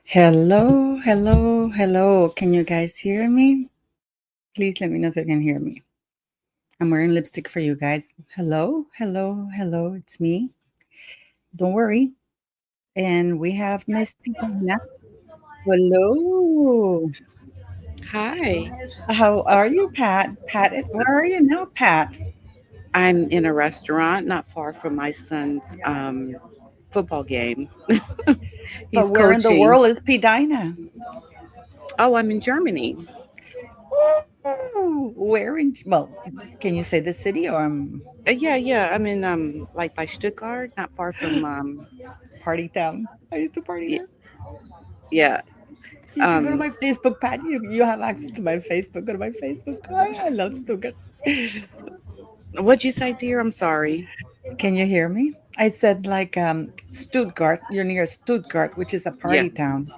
Hello, hello, hello. Can you guys hear me? Please let me know if you can hear me. I'm wearing lipstick for you guys. Hello, hello, hello. It's me. Don't worry. And we have Miss Pina. Hello. Hi, How are you, Pat? Pat, where are you now, Pat? I'm in a restaurant not far from my son's football game. But He's where in the coaching. world is P. Dinah? Oh, I'm in Germany. Oh, where in, well, can you say the city or Yeah. I'm in like by Stuttgart, not far from party town? I used to party y- there. yeah. You can go to Um, my Facebook, Pat. You have access to my Facebook. Go to my Facebook. I love Stuttgart. what'd you say, dear? I'm sorry. Can you hear me? I said like Stuttgart. You're near Stuttgart, which is a Yeah. party town.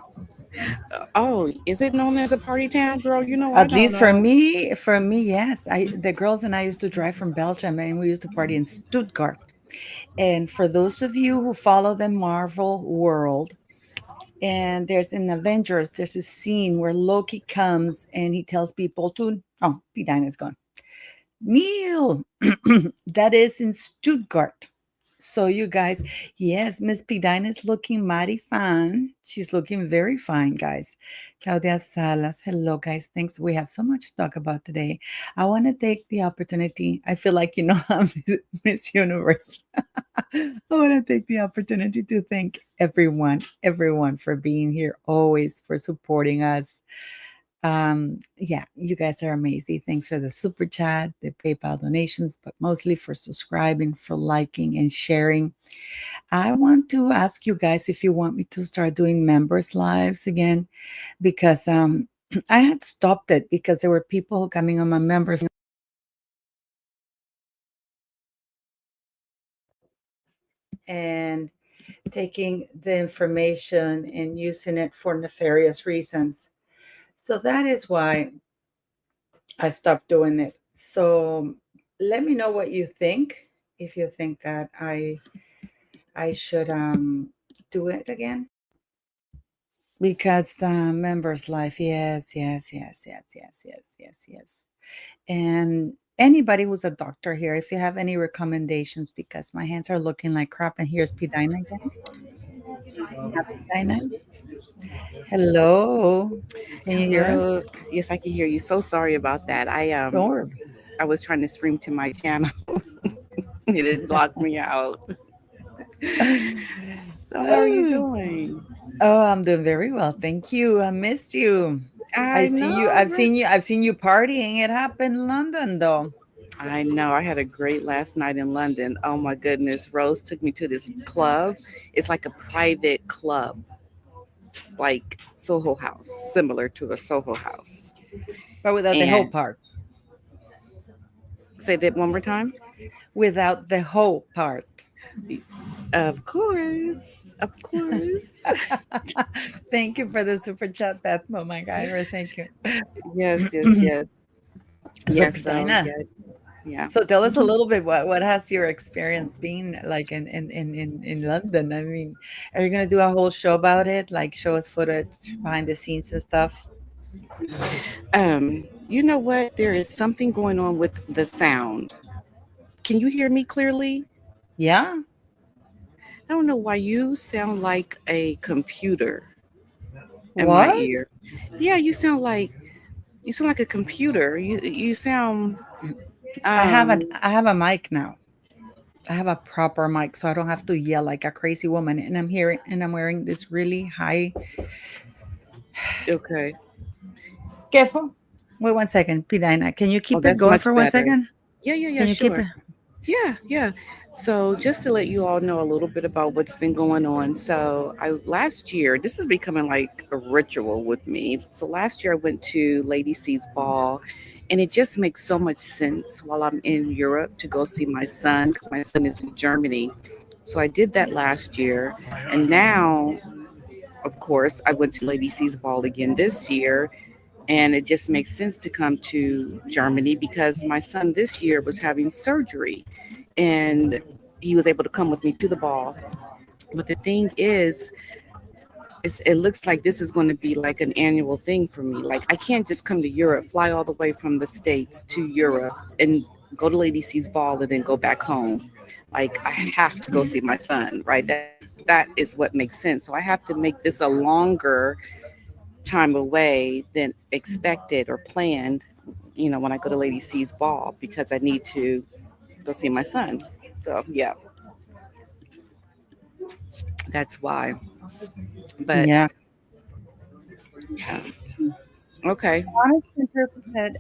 Oh, is it known as a party town, girl? You know I At don't least for know. me, for me, yes. The girls and I used to drive from Belgium, and we used to party in Stuttgart. And for those of you who follow the Marvel world, and there's in Avengers, there's a scene where Loki comes and he tells people to, oh, P. Dinah's gone. Neil, that is in Stuttgart. So you guys, yes, Miss Pidina is looking mighty fine. She's looking very fine, guys. Claudia Salas, hello, guys. Thanks. We have so much to talk about today. I want to take the opportunity. I feel like, I'm Miss Universe. I want to take the opportunity to thank everyone for being here, always for supporting us. Yeah, you guys are amazing. Thanks for the super chat, the PayPal donations, but mostly for subscribing, for liking and sharing. I want to ask you guys if you want me to start doing members lives again because I had stopped it because there were people coming on my members and taking the information and using it for nefarious reasons. So that is why I stopped doing it. So let me know what you think. If you think that I should do it again. Because the members life, yes, yes, yes, yes, yes, yes, yes, yes. And anybody who's a doctor here, if you have any recommendations, because my hands are looking like crap. And here's Pidina again. Pidina. Hello. Can you hear us? Hello. Yes, I can hear you. So sorry about that. Don't worry. I was trying to stream to my channel. It blocked me out. So how are you Oh, doing? oh, I'm doing very well. Thank you. I missed you. I I see you. know, I've right? seen you. I've seen you partying. It happened in London, though. I know. I had a great last night in London. Oh my goodness. Rose took me to this club. It's like a private club, like Soho House, similar to a Soho House. But without the whole And part. say that one more time. Without the whole part. Of course. Of course. Thank you for the super chat, Beth. Oh my God, thank you. Yes, yes, yes. So, Yes, so Pidina, yeah, yeah. so tell us a Mhm. little bit what has your experience been like in London? I mean, are you gonna do a whole show about it? Like show us footage behind the scenes and stuff? You know what? There is something going on with the sound. Can you hear me clearly? Yeah. I don't know why you sound like a computer in my What? ear. Yeah, you sound like a computer. You sound um I have a mic now. I have a proper mic, so I don't have to yell like a crazy woman. And I'm wearing this really high. okay. Careful. Wait 1 second, Pidina. Can you Oh, keep it that's going much for one better. second? Yeah, Can you keep sure. it? Yeah. So just to let you all know a little bit about what's been going on. So I last year, this is becoming like a ritual with me. So last year I went to Lady C's ball, and it just makes so much sense while I'm in Europe to go see my son because my son is in Germany. So I did that last year, and now, of course, I went to Lady C's ball again this year, and it just makes sense to come to Germany because my son this year was having surgery and he was able to come with me to the ball. But the thing is, it looks like this is going to be like an annual thing for me. Like I can't just come to Europe, fly all the way from the States to Europe and go to Lady C's ball and then go back home. Like I have to go see my son, right? That is what makes sense. So I have to make this a longer time away than expected or planned, when I go to Lady C's ball because I need to go see my son. So yeah, that's why. But Yeah. yeah, okay. Honest interview said,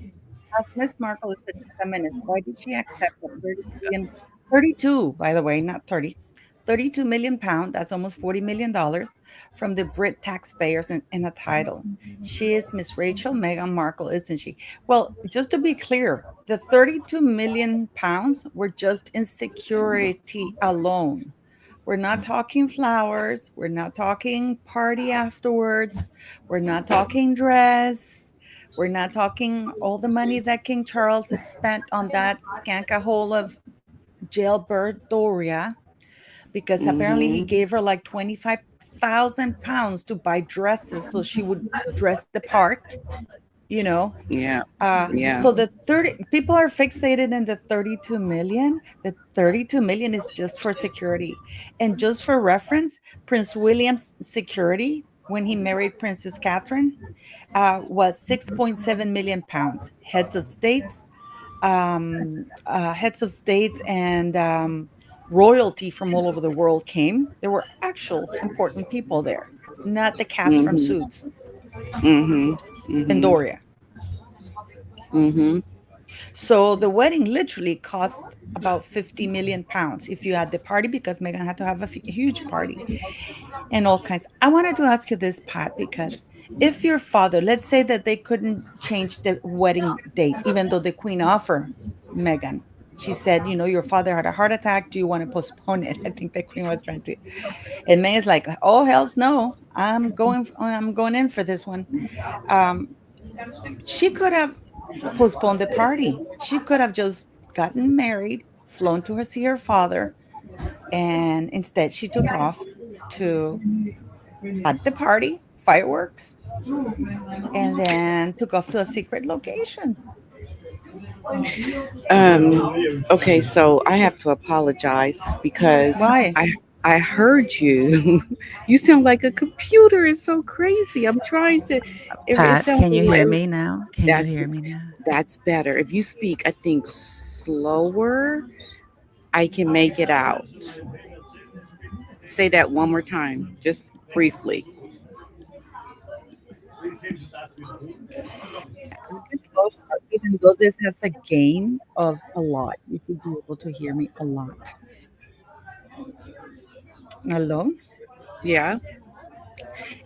as Miss Markle is such a feminist, why did she accept a 32, by the way, not 30, 32 million pound, that's almost $40 million from the Brit taxpayers in a title? She is Miss Rachel Meghan Markle, isn't she? Well, just to be clear, the 32 million pounds were just in security alone. We're not talking flowers. We're not talking party afterwards. We're not talking dress. We're not talking all the money that King Charles has spent on that scankahole of jailbird Doria, because apparently he Mhm. gave her like 25,000 pounds to buy dresses so she would dress the part, you know. Yeah. Yeah. So the 30 people are fixated in the 32 million. The 32 million is just for security. And just for reference, Prince William's security when he married Princess Catherine was 6.7 million pounds. Heads of states and royalty from all over the world came. There were actual important people there, not the cast from Mhm. Suits Mhm. and Mhm. Doria. Mhm. So the wedding literally cost about 50 million pounds if you had the party, because Megan had to have a huge party and all kinds. I wanted to ask you this, Pat, because if your father, let's say that they couldn't change the wedding date, even though the queen offered Megan, she said, your father had a heart attack. Do you want to postpone it? I think the queen was trying to. And Megan's like, oh, hell's no. I'm going in for this one. Um, she could have postponed the party. She could have just gotten married, flown to see her father, and instead she took off to had the party, fireworks, and then took off to a secret location. Okay, so I have to apologize because Why? I heard you. You sound like a computer. It's so crazy. I'm trying to. It Pat, sounds can you hear like me now? Can you that's hear me now? that's better. If you speak, I think slower, I can make it out. Say that one more time, just briefly. A little bit closer, even though this has a gain of a lot. You should be able to hear me a lot. Hello? Yeah.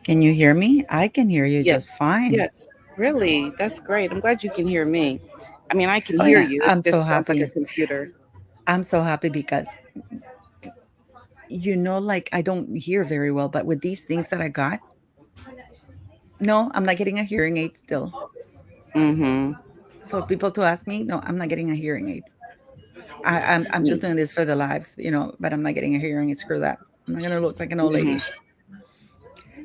Can you hear me? I can hear you just Yes. fine. Yes. Really, that's great. I'm glad you can hear me. I mean, I can Oh hear yeah, you. It I'm so just sounds like a happy. computer. I'm so happy because like I don't hear very well, but with these things that I got, no, I'm not getting a hearing aid still. Mm-hmm. So if people to ask me, no, I'm not getting a hearing aid. I'm just doing this for the lives, but I'm not getting a hearing aid. Screw that. I'm not gonna look like an old Mm-hmm.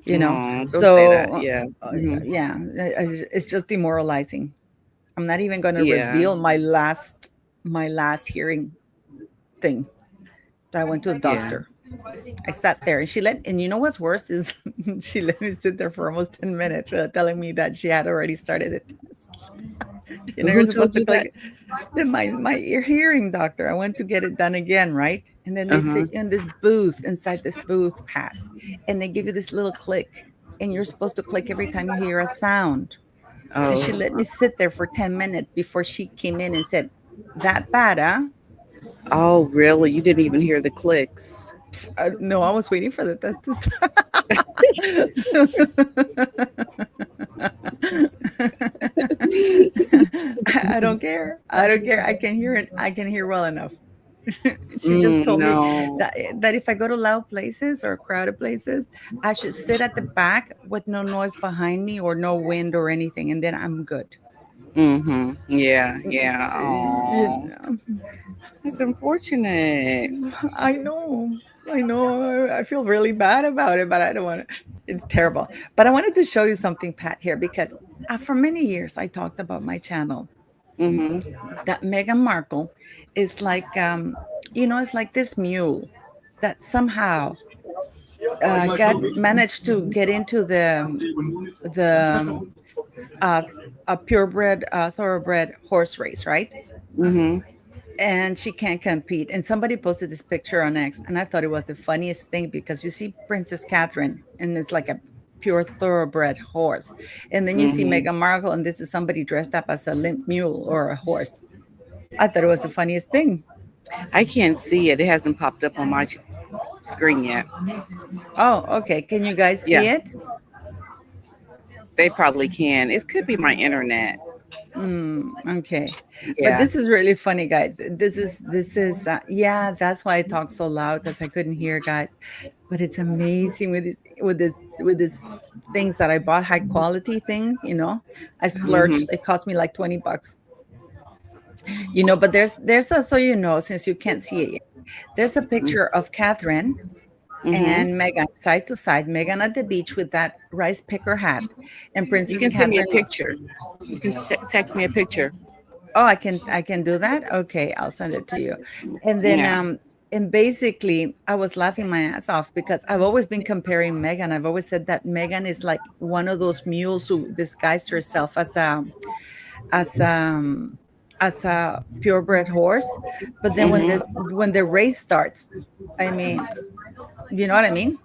lady, Oh, don't say that. So Yeah. Mm-hmm. yeah, it's just demoralizing. I'm not even gonna Yeah. reveal my last hearing thing. That I went to a Yeah. doctor. I sat there and and you know what's worse is she let me sit there for almost 10 minutes without telling me that she had already started it. You're Who supposed told to you that? click my ear hearing doctor. I went to get it done again, right? And then they Uh-huh. sit you in this booth, inside this booth, Pat, and they give you this little click, and you're supposed to click every time you hear a sound. And she Oh. let me sit there for 10 minutes before she came in and said, "That bad, huh?" Oh, really? You didn't even hear the clicks. No, I was waiting for the test to start. I don't care. I don't care. I can hear it. I can hear well enough. She just told me No. that if I go to loud places or crowded places, I should sit at the back with no noise behind me or no wind or anything, and then I'm good. Mm-hmm. Yeah. Yeah. You Oh, know, that's unfortunate. I know. I know. I feel really bad about it, but I don't want to. It's terrible. But I wanted to show you something, Pat, here because for many years I talked about my channel Mm-hmm. that Meghan Markle is like, it's like this mule that somehow got managed to get into the uh, a purebred, thoroughbred horse race, right? Mm-hmm. And she can't compete. And somebody posted this picture on X, and I thought it was the funniest thing because you see Princess Catherine, and it's like a pure thoroughbred horse, and then you see Mm-hmm. Meghan Markle, and this is somebody dressed up as a limp mule or a horse. I thought it was the funniest thing. I can't see it. It hasn't popped up on my screen yet. Oh, okay. Can you guys Yeah, see it? they probably can. It could be my internet. Okay. But Yeah. this is really funny, guys. This is yeah, that's why I talk so loud because I couldn't hear, guys. But it's amazing with this things that I bought, high quality thing, I splurged. Mm-hmm. It cost me like $20. But there's also, since you can't see it yet, there's a picture of Catherine Mm-hmm. and Megan side to side, Megan at the beach with that rice picker hat, and You Princess can send me a Catherine. picture. You can text me a picture. Oh, I can do that? Okay, I'll send it to you. And then Yeah. and basically I was laughing my ass off because I've always been comparing Megan. I've always said that Megan is like one of those mules who disguised herself as um as a purebred horse. But then Mm-hmm. when the race starts, I mean, you know what I mean?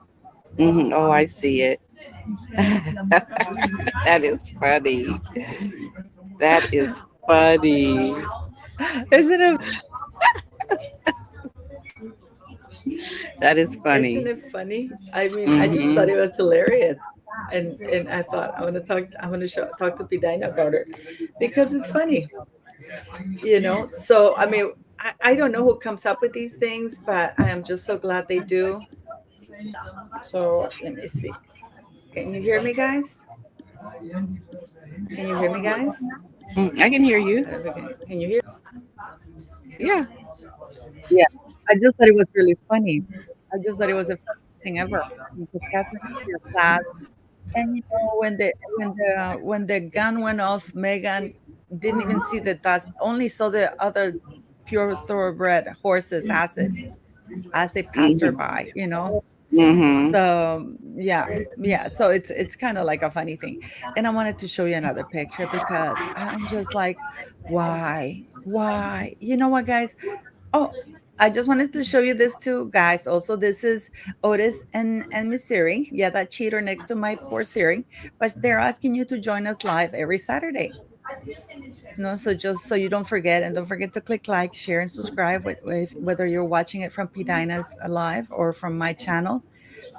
Mm-hmm. Oh, I see it. That is funny. That is funny. Isn't it That is Isn't funny. it funny? I mean, I just thought Mm-hmm. it was hilarious. And I thought I want to talk to Pidina about it because it's funny, So I mean, I don't know who comes up with these things, but I am just so glad they do. So let me see. Can you hear me, guys? Can you hear me, guys? I can hear you. I don't know if you can you hear? Yeah. Yeah, I just thought it was really funny. I just thought it was the funniest thing ever because Catherine is your class, and when the gun went off, Megan didn't even see the dust, only saw the other pure thoroughbred horses' asses as they passed her Mm-hmm. by. Mm-hmm. So yeah, yeah. So it's kind of like a funny thing. And I wanted to show you another picture because I'm just like, why? You know what, guys? Oh, I just wanted to show you this too, guys. Also, this is Otis and Miss Siri. Yeah, that cheater next to my poor Siri. But they're asking you to join us live every Saturday. No, so just so you don't forget, and don't forget to click like, share, and subscribe. Whether you're watching it from P Dinah's live or from my channel,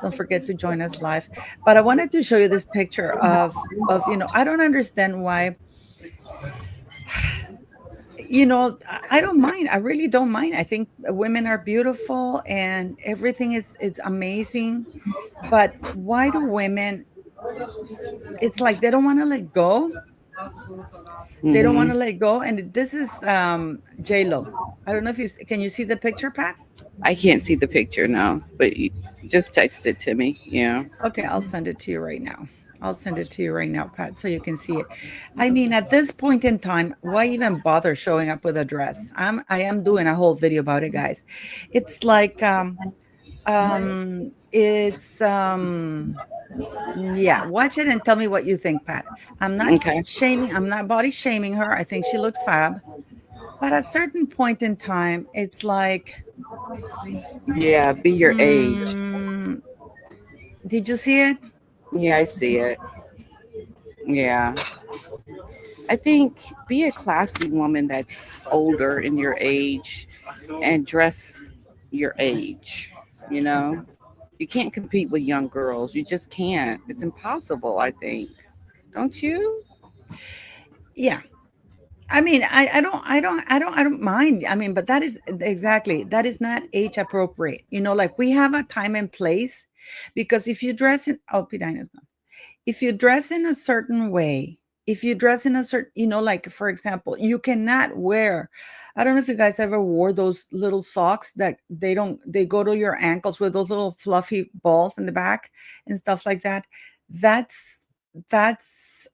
don't forget to join us live. But I wanted to show you this picture of I don't understand why. I don't mind. I really don't mind. I think women are beautiful and everything is it's amazing. But why do women? It's like they don't want to let go. They don't want Mm-hmm. to let go. And this is J Lo. I don't know if can you see the picture, Pat? I can't see the picture now, but you just text it to me. Yeah. Okay, I'll send it to you right now. I'll send it to you right now, Pat, so you can see it. I mean, at this point in time, why even bother showing up with a dress? I am doing a whole video about it, guys. It's like it's yeah, watch it and tell me what you think, Pat. Okay. I'm not body shaming her. I think she looks fab. But at a certain point in time, it's like, Yeah, be your age. mm, did you see it? Yeah, I see it. Yeah. I think be a classy woman that's older in your age and dress your age. You know, you can't compete with young girls. You just can't. It's impossible, I think. Don't you? Yeah. I mean, I don't mind. I mean, but that is exactly that is not age appropriate. Like we have a time and place because if you dress in Pidina's gone. If you dress in a certain way, If you dress in a certain, like for example, you cannot wear, I don't know if you guys ever wore those little socks that they go to your ankles with those little fluffy balls in the back and stuff like that. That's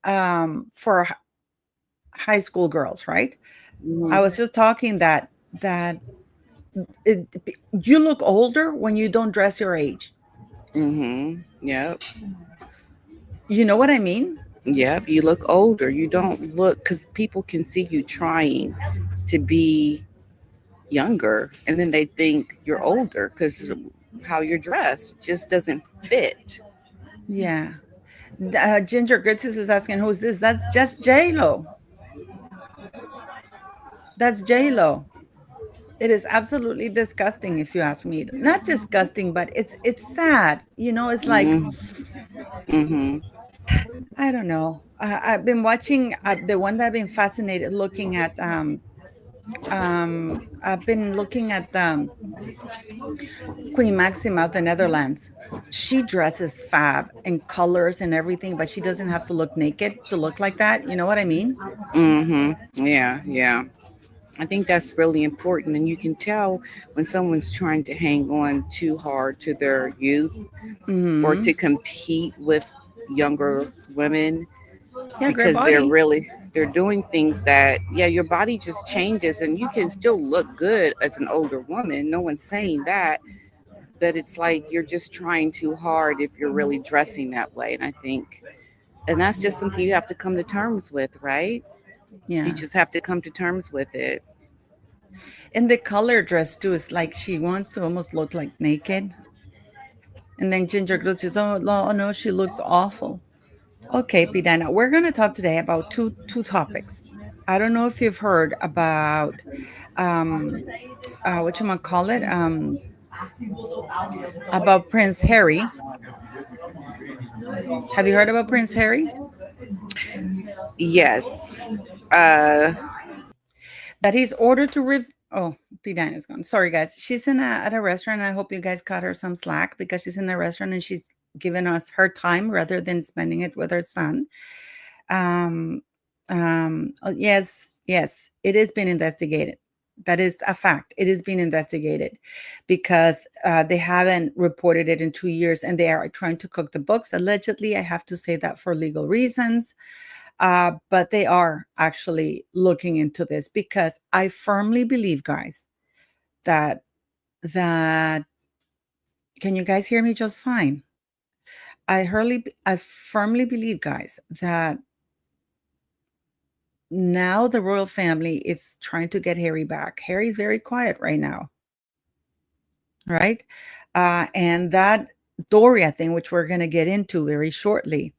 for high school girls, right? I was Mm-hmm. just talking that it, you look older when you don't dress your age. Mm-hmm. Yep. You know what I mean? Yep. You look older. You don't look because people can see you trying to be younger, and then they think you're older because how you're dressed just doesn't fit. Yeah. Ginger Gritzis is asking, who's this? That's just J Lo. That's J Lo. It is absolutely disgusting, if you ask me. Not disgusting, but it's sad. It's like, Mm-hmm. Mm-hmm. I don't know. I've been watching the one that I've been fascinated looking at. I've been looking at Queen Maxima of the Netherlands. She dresses fab and colors and everything, but she doesn't have to look naked to look like that. You know what I mean? Mm-hmm. Yeah. Yeah. I think that's really important. And you can tell when someone's trying to hang on too hard to their youth or Hmm. to compete with younger women Yeah, great because they're body. really they're doing things that, yeah, your body just changes and you can still look good as an older woman. No one's saying that, but it's like you're just trying too hard if you're really dressing that way. And I think, and that's just something you have to come to terms with, right? You Yeah. just have to come to terms with it. And the color dress too is like she wants to almost look like naked. And then Ginger Girl says, "Oh no, she looks awful." Okay, Pidana, we're going to talk today about two topics. I don't know if you've heard about um what you might call it about Prince Harry. Have you heard about Prince Harry? Yes. uh That he's ordered to oh, Pidana's gone. Sorry guys. She's at a restaurant. I hope you guys cut her some slack because she's in a restaurant and she's giving us her time rather than spending it with her son. Um, yes, yes, it is being investigated. That is a fact. It is being investigated because they haven't reported it in 2 years and they are trying to cook the books. Allegedly, I have to say that for legal reasons. But they are actually looking into this because I firmly believe, guys, that that can you guys hear me just fine? I firmly believe, guys, that now the royal family is trying to get Harry back. Harry's very quiet right now, right? And that Doria thing, which we're going to get into very shortly,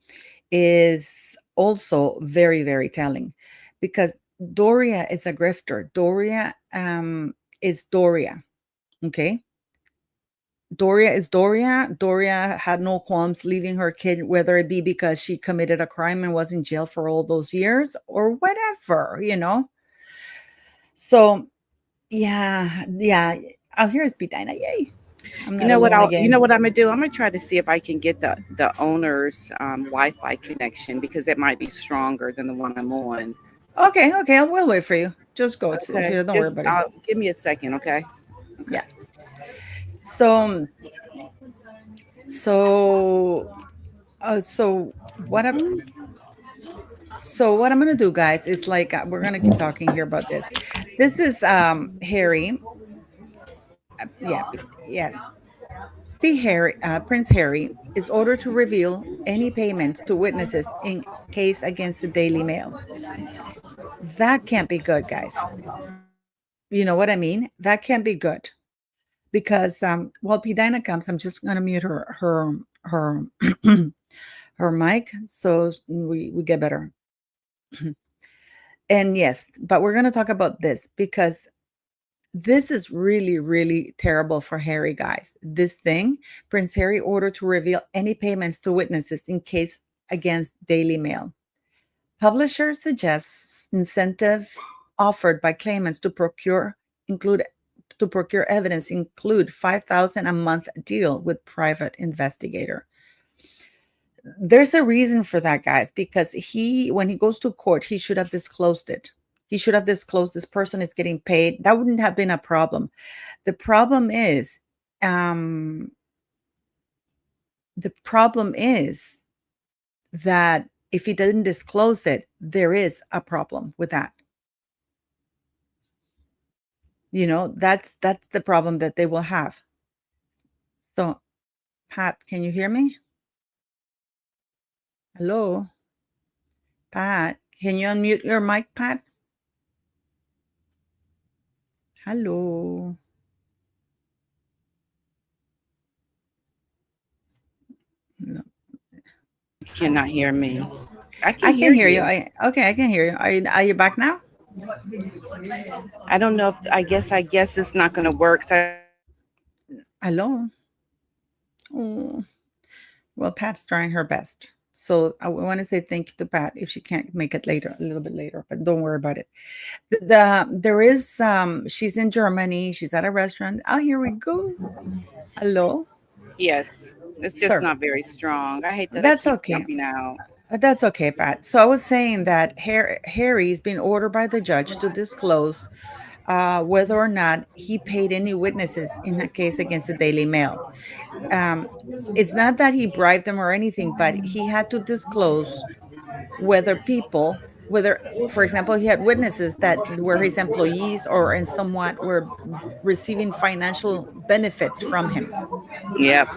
is also very, very telling because Doria is a grifter. Doria is Doria. Okay. Doria is Doria. Doria had no qualms leaving her kid, whether it be because she committed a crime and was in jail for all those years or whatever. So yeah, yeah. Oh, here's Bidina. Yay. I'm You not know what? alone You again. know what I'm gonna do? I'm gonna try to see if I can get the owner's Wi-Fi connection because it might be stronger than the one I'm on. Okay, okay. We'll wait for you. Just go to Okay, here. Don't worry, just buddy. give me a second, okay? Okay. Yeah. So, so, so what I so what I'm gonna do, guys, is like we're gonna keep talking here about this. This is Harry. Yeah, yes. Prince Harry is ordered to reveal any payments to witnesses in case against the Daily Mail. That can't be good, guys. You know what I mean? That can't be good because while Pidina comes, I'm just gonna mute her her mic so we get better. And yes, but we're gonna talk about this because this is really, really terrible for Harry, guys. This thing, Prince Harry ordered to reveal any payments to witnesses in case against Daily Mail. Publisher suggests incentive offered by claimants include to procure evidence include 5,000 a month deal with private investigator. There's a reason for that, guys, because when he goes to court, he should have disclosed it. He should have disclosed this person is getting paid. That wouldn't have been a problem. The problem is, um, the problem is that if he didn't disclose it, there is a problem with that. That's the problem that they will have. So, Pat, can you hear me? Hello, Pat. Can you unmute your mic, Pat? Hello. No, Cannot hear me. I can I can hear hear you. you. Okay, I can hear you. Are you back now? I don't know if I guess it's not going to work. So Hello. Oh, well, Pat's trying her best. So I want to say thank you to Pat if she can't make it later, a little bit later, but don't worry about it. There is she's in Germany. She's at a restaurant. Oh, here we go. Hello, yes, it's just sir. not very strong. I hate that I That's keep okay. jumping out. That's okay, Pat. So I was saying that Harry's been ordered by the judge to disclose whether or not he paid any witnesses in a case against the Daily Mail. Um, it's not that he bribed them or anything, but he had to disclose whether, for example, he had witnesses that were his employees or in somewhat were receiving financial benefits from him. Yep,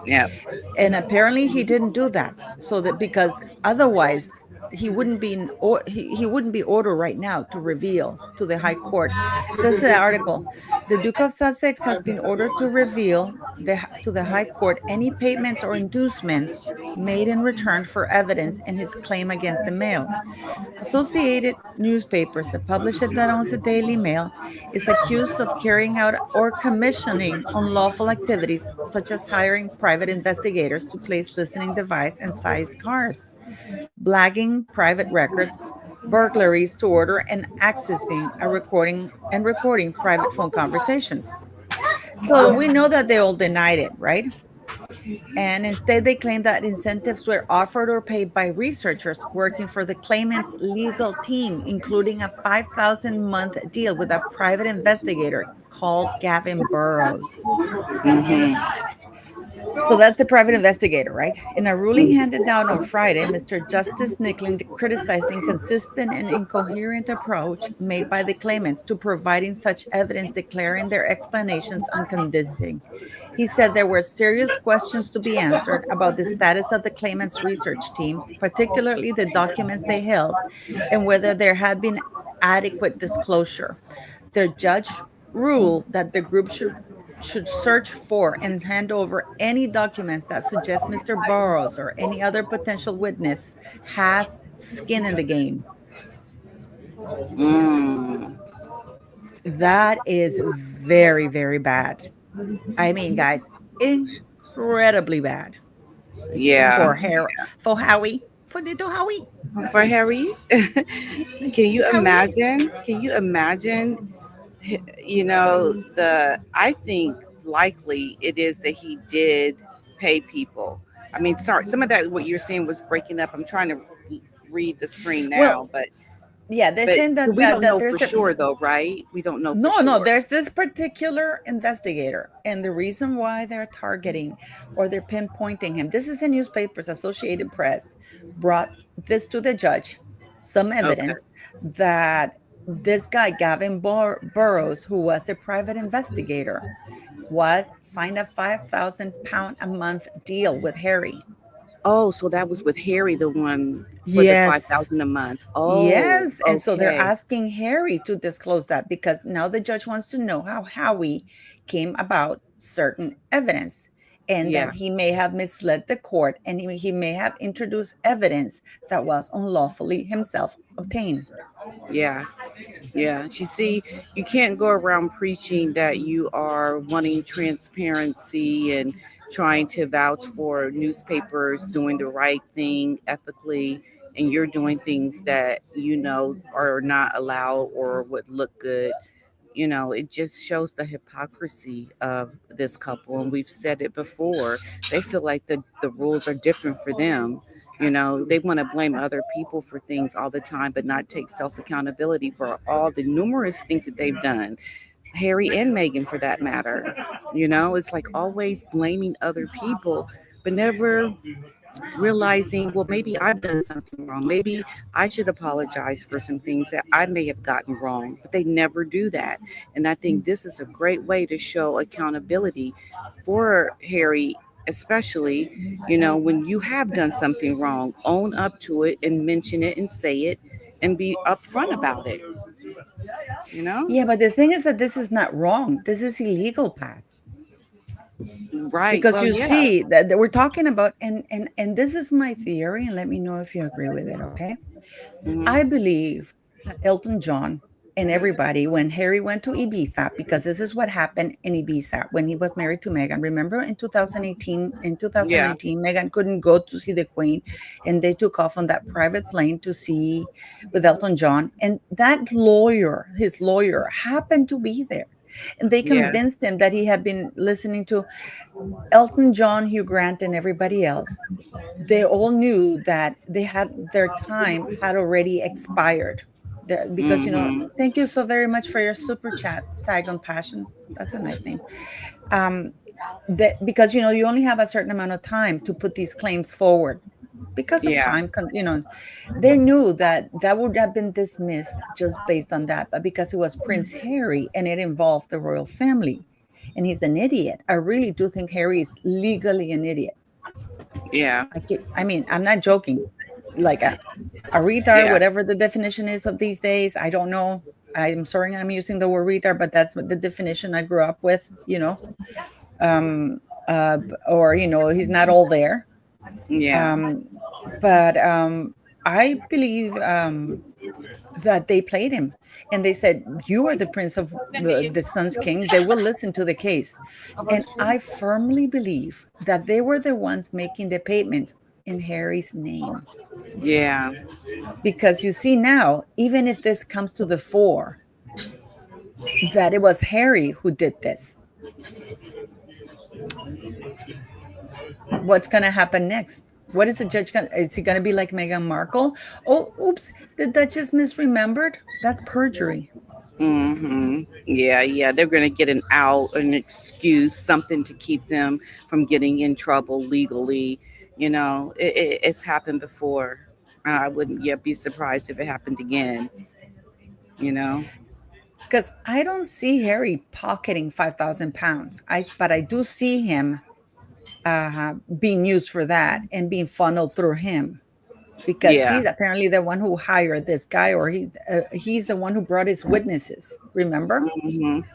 yep. And apparently he didn't do that. So that because otherwise he wouldn't be ordered right now to reveal to the high court. Says the article, the Duke of Sussex has been ordered to reveal to the high court any payments or inducements made in return for evidence in his claim against the Mail. Associated Newspapers, the publisher that owns the Daily Mail, is accused of carrying out or commissioning unlawful activities such as hiring private investigators to place listening device inside cars, blagging private records, burglaries to order and accessing a recording private phone conversations. So we know that they all denied it, right? And instead, they claim that incentives were offered or paid by researchers working for the claimant's legal team, including a 5,000 month deal with a private investigator called Gavin Burrows. Hmm. So that's the private investigator, right? In a ruling handed down on Friday, Mr. Justice Nickland criticized inconsistent and incoherent approach made by the claimants to providing such evidence, declaring their explanations unconvincing. He said there were serious questions to be answered about the status of the claimants' research team, particularly the documents they held, and whether there had been adequate disclosure. The judge ruled that the group should search for and hand over any documents that suggest Mr. Burrows or any other potential witness has skin in the game. Mm. That is very, very bad. I mean, guys, incredibly bad Yeah. for for Howie, for little Howie. For Harry, can you Howie. imagine? Can you imagine? I think likely it is that he did pay people. I mean, sorry, some of that what you're saying was breaking up. I'm trying to read the screen Well, now, but yeah, they're but saying we don't that know for there's a sure though, right? We don't know for no, no, sure. there's this particular investigator, and the reason why they're targeting or they're pinpointing him, this is the newspapers, Associated Press, brought this to the judge, some Okay. evidence that this guy, Gavin Burrows, who was the private investigator, was signed a £5,000 a month deal with Harry. Oh, so that was with Harry, the one for the five Yes. thousand a month. Oh, Yes, and so they're okay. asking Harry to disclose that because now the judge wants to know how Howie came about certain evidence and Yeah, that he may have misled the court and he may have introduced evidence that was unlawfully himself obtained. yeah. Yeah, you see, you can't go around preaching that you are wanting transparency and trying to vouch for newspapers doing the right thing ethically, and you're doing things that are not allowed or would look good It just shows the hypocrisy of this couple. And we've said it before. They feel like the rules are different for them. They want to blame other people for things all the time, but not take self accountability for all the numerous things that they've done. Harry and Meghan, for that matter. It's like always blaming other people, but never realizing, well, maybe I've done something wrong. Maybe I should apologize for some things that I may have gotten wrong, but they never do that. And I think this is a great way to show accountability for Harry, especially, when you have done something wrong, own up to it and mention it and say it and be upfront about it, you know? Yeah, but the thing is that this is not wrong. This is illegal, Pat. Right. Because Well, you yeah. see that we're talking about, and this is my theory, and let me know if you agree with it, okay? Hmm. I believe that Elton John and everybody, when Harry went to Ibiza, because this is what happened in Ibiza when he was married to Meghan. Remember in 2018, in Yeah. 2019, Meghan couldn't go to see the Queen, and they took off on that private plane to see with Elton John. And that lawyer, his lawyer, happened to be there. And they Yeah. convinced him that he had been listening to Elton John, Hugh Grant, and everybody else. They all knew that they had their time had already expired. Because Hmm. thank you so very much for your super chat, Saigon Passion. That's a nice name. Um, because you only have a certain amount of time to put these claims forward because of Yeah. time. They knew that that would have been dismissed just based on that, but because it was Prince Harry and it involved the royal family, and he's an idiot. I really do think Harry is legally an idiot. Yeah. I mean, I'm not joking. Like a retard, Yeah. whatever the definition is of these days, I don't know. I'm sorry I'm using the word retard, but that's what the definition I grew up with. Um, or he's not all there. Yeah. Um, but I believe that they played him, and they said, "You are the prince of the Sun's King." They will listen to the case, and I firmly believe that they were the ones making the payments in Harry's name. Yeah. Because you see now, even if this comes to the fore, that it was Harry who did this, what's going to happen next? What is the judge going to, is he going to be like Meghan Markle? Oh, oops, the Duchess misremembered? That's perjury. Yeah, yeah. They're going to get an out, an excuse, something to keep them from getting in trouble legally. It's happened before. I wouldn't yet be surprised if it happened again, you know? Because I don't see Harry pocketing 5,000 pounds. But I do see him being used for that and being funneled through him, because Yeah. he's apparently the one who hired this guy, or he's the one who brought his witnesses. Remember?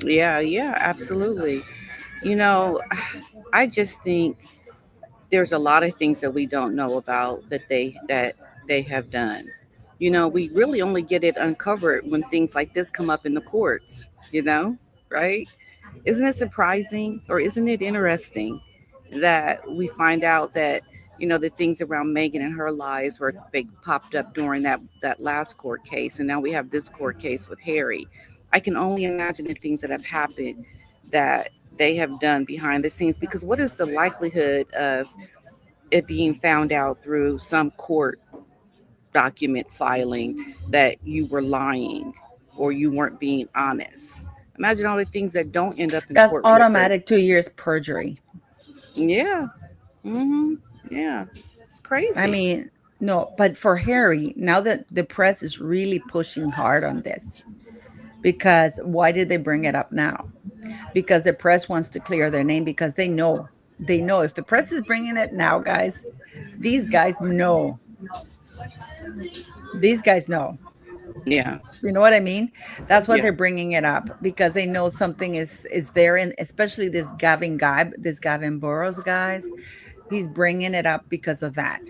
Yeah, yeah, absolutely. You know, I just think there's a lot of things that we don't know about that they have done. We really only get it uncovered when things like this come up in the courts, right? Isn't it surprising, or isn't it interesting that we find out that the things around Megan and her lies were they popped up during that last court case, and now we have this court case with Harry. I can only imagine the things that have happened that they have done behind the scenes, because what is the likelihood of it being found out through some court document filing that you were lying or you weren't being honest? Imagine all the things that don't end up in That's court records. automatic 2 years perjury. Yeah. Hmm. Yeah. It's I crazy. mean, no, but for Harry, now that the press is really pushing hard on this, because why did they bring it up now? Because the press wants to clear their name, because they know if the press is bringing it now, guys, these guys know. These guys know. Yeah. You know what I mean? That's why Yeah. they're bringing it up, because they know something is there, and especially this Gavin Burrows guys, he's bringing it up because of that.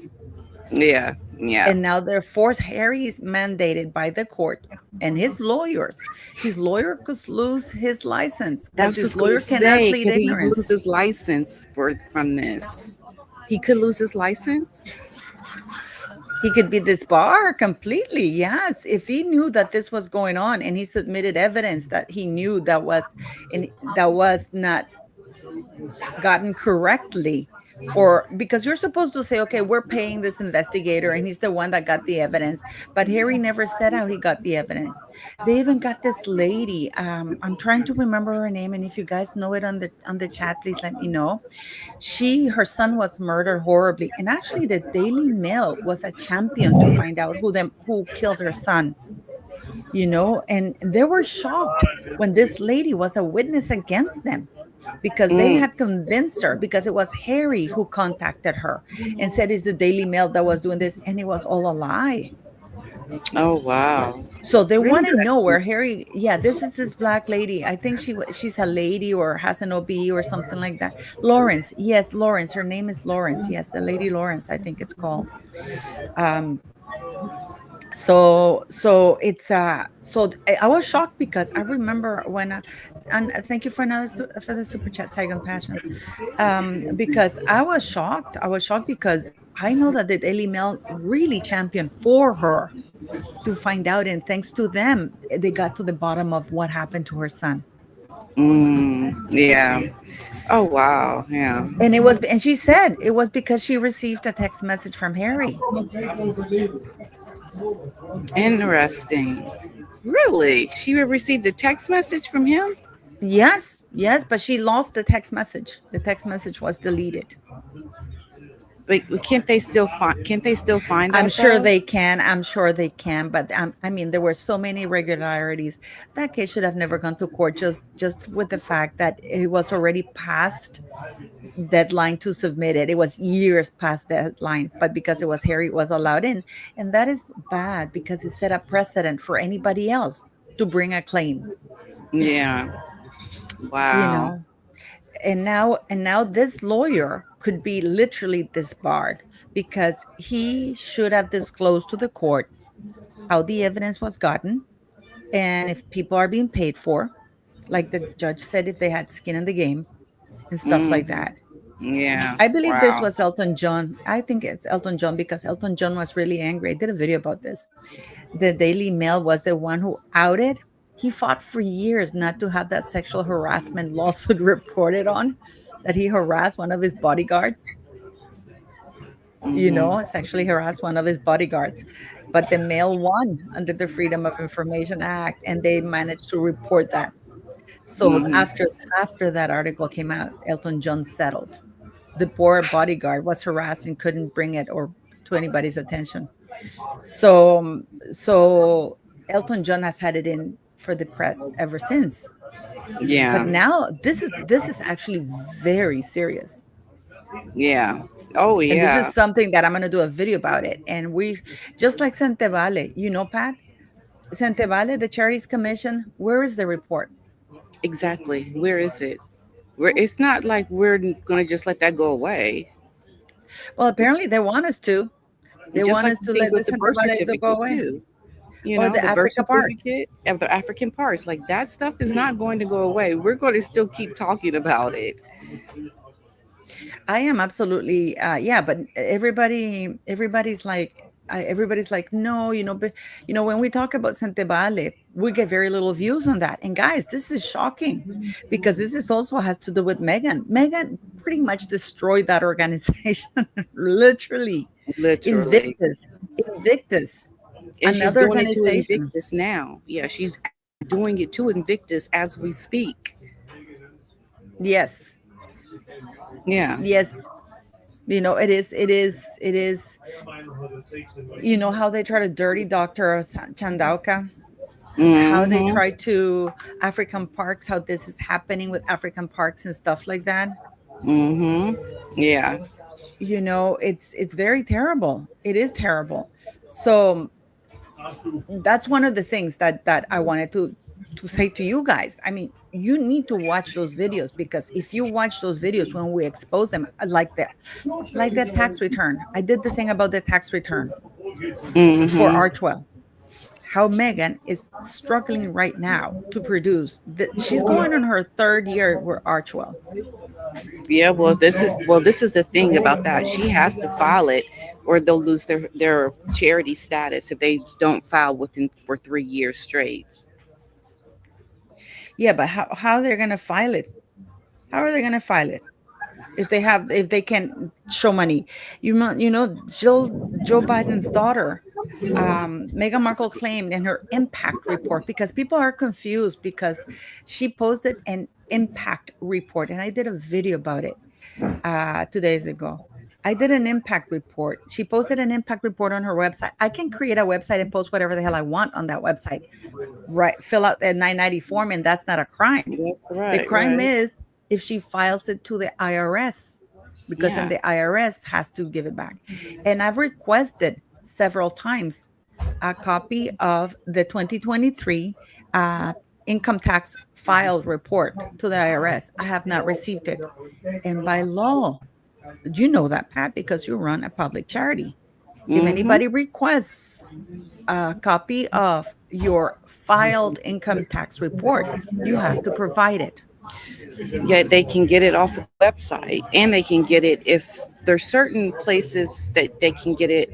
Yeah. Yeah. And now they're forced. Harry is mandated by the court and his lawyers. His lawyer could lose his license I because was his just gonna lawyer cannot say, plead could he lose ignorance. his license from this? He could lose his license. He could be disbarred completely. Yes, if he knew that this was going on and he submitted evidence that he knew that was not gotten correctly, or because you're supposed to say, okay, we're paying this investigator and he's the one that got the evidence, but Harry never said how he got the evidence. They even got this lady, I'm trying to remember her name, and if you guys know it on the chat, please let me know. Her son was murdered horribly, and actually the Daily Mail was a champion to find out who killed her son, and they were shocked when this lady was a witness against them, because they Mm. had convinced her, because it was Harry who contacted her and said it's the Daily Mail that was doing this, and it was all a lie. Oh, wow. So they want to know Interesting. where Harry. Yeah, this is this black lady. I think she's a lady or has an OB or something like that. Lawrence, yes, Lawrence. Her name is Lawrence. Yes, the lady Lawrence, I think it's called. Um, I was shocked because I remember when and thank you for for the super chat, Saigon Passion. Because I was shocked because I know that the Daily Mail really championed for her to find out, and thanks to them they got to the bottom of what happened to her son. Mm. Yeah. Oh, wow. Yeah. And she said it was because she received a text message from Harry. Interesting. Really? She received a text message from him? Yes, yes, but she lost the text message. The text message was deleted. But can't they still find I'm that sure though? they can. I'm sure they can. But I mean, there were so many irregularities. That case should have never gone to court. Just with the fact that it was already past deadline to submit it. It was years past deadline, but because it was Harry, it was allowed in, and that is bad because it set a precedent for anybody else to bring a claim. Yeah. You Wow. know, and now this lawyer could be literally disbarred because he should have disclosed to the court how the evidence was gotten, and if people are being paid for, like the judge said, if they had skin in the game and stuff like Mm. that. Yeah. I believe this Wow. was Elton John. I think it's Elton John because Elton John was really angry. I did a video about this. The Daily Mail was the one who outed. He fought for years not to have that sexual harassment lawsuit reported on, that he harassed one of his bodyguards, Mhm. sexually harassed one of his bodyguards. But the Mail won under the Freedom of Information Act, and they managed to report that. So Mhm. after that article came out, Elton John settled. The poor bodyguard was harassed and couldn't bring it or to anybody's attention. So Elton John has had it in for the press ever since. But Yeah. now this is actually very serious. Yeah. Oh And this yeah. is something that I'm going to do a video about it. And we, just like Santevale, Pat, Santevale, the Charities Commission, where is the report? Exactly. Where is it? Where it's not like we're gonna just let that go away. Well, apparently they want us to. They Just want like us the to things let the with the birth Santevale go certificate away, too. You or know, the the birth Africa parts. certificate of the African parts, like that stuff is not going to go away. We're going to still keep talking about it. I am absolutely, yeah, but everybody's like, no, but when we talk about Santebale, we get very little views on that. And guys, this is shocking because this is also has to do with Megan. Megan pretty much destroyed that organization, literally. Literally. Invictus, Invictus, And she's another doing it to organization. Invictus now. Yeah, she's actually doing it to Invictus as we speak. Yes, Yeah. yes. It is. How they try to dirty Dr. Chandauka, how they Mm-hmm. try to African parks, how this is happening with African parks and stuff like that. Mm-hmm. Yeah. It's very terrible. It is terrible. So that's one of the things that I wanted to say to you guys. I mean, you need to watch those videos, because if you watch those videos when we expose them, like that tax return. I did the thing about the tax return for Mm-hmm. Archwell. How Megan is struggling right now to produce. She's going on her third year with Archwell. Yeah, well this is the thing about that. She has to file it, or they'll lose their charity status if they don't file within for 3 years straight. Yeah, but how they're gonna file it? How are they gonna file it if they can show money? Joe Biden's daughter, Meghan Markle, claimed in her impact report, because people are confused because she posted an impact report, and I did a video about it 2 days ago. I did an impact report. She posted an impact report on her website. I can create a website and post whatever the hell I want on that website. Right, fill out that 990 form, and that's not a crime. That's The right, crime right. is if she files it to the IRS, because then Yeah. the IRS has to give it back. And I've requested several times a copy of the 2023 uh, income tax filed report to the IRS. I have not received it. And by law, you know that, Pat, because you run a public charity. If Mm-hmm. anybody requests a copy of your filed income tax report, you have to provide it. Yeah, they can get it off the website, and they can get it if there's certain places that they can get it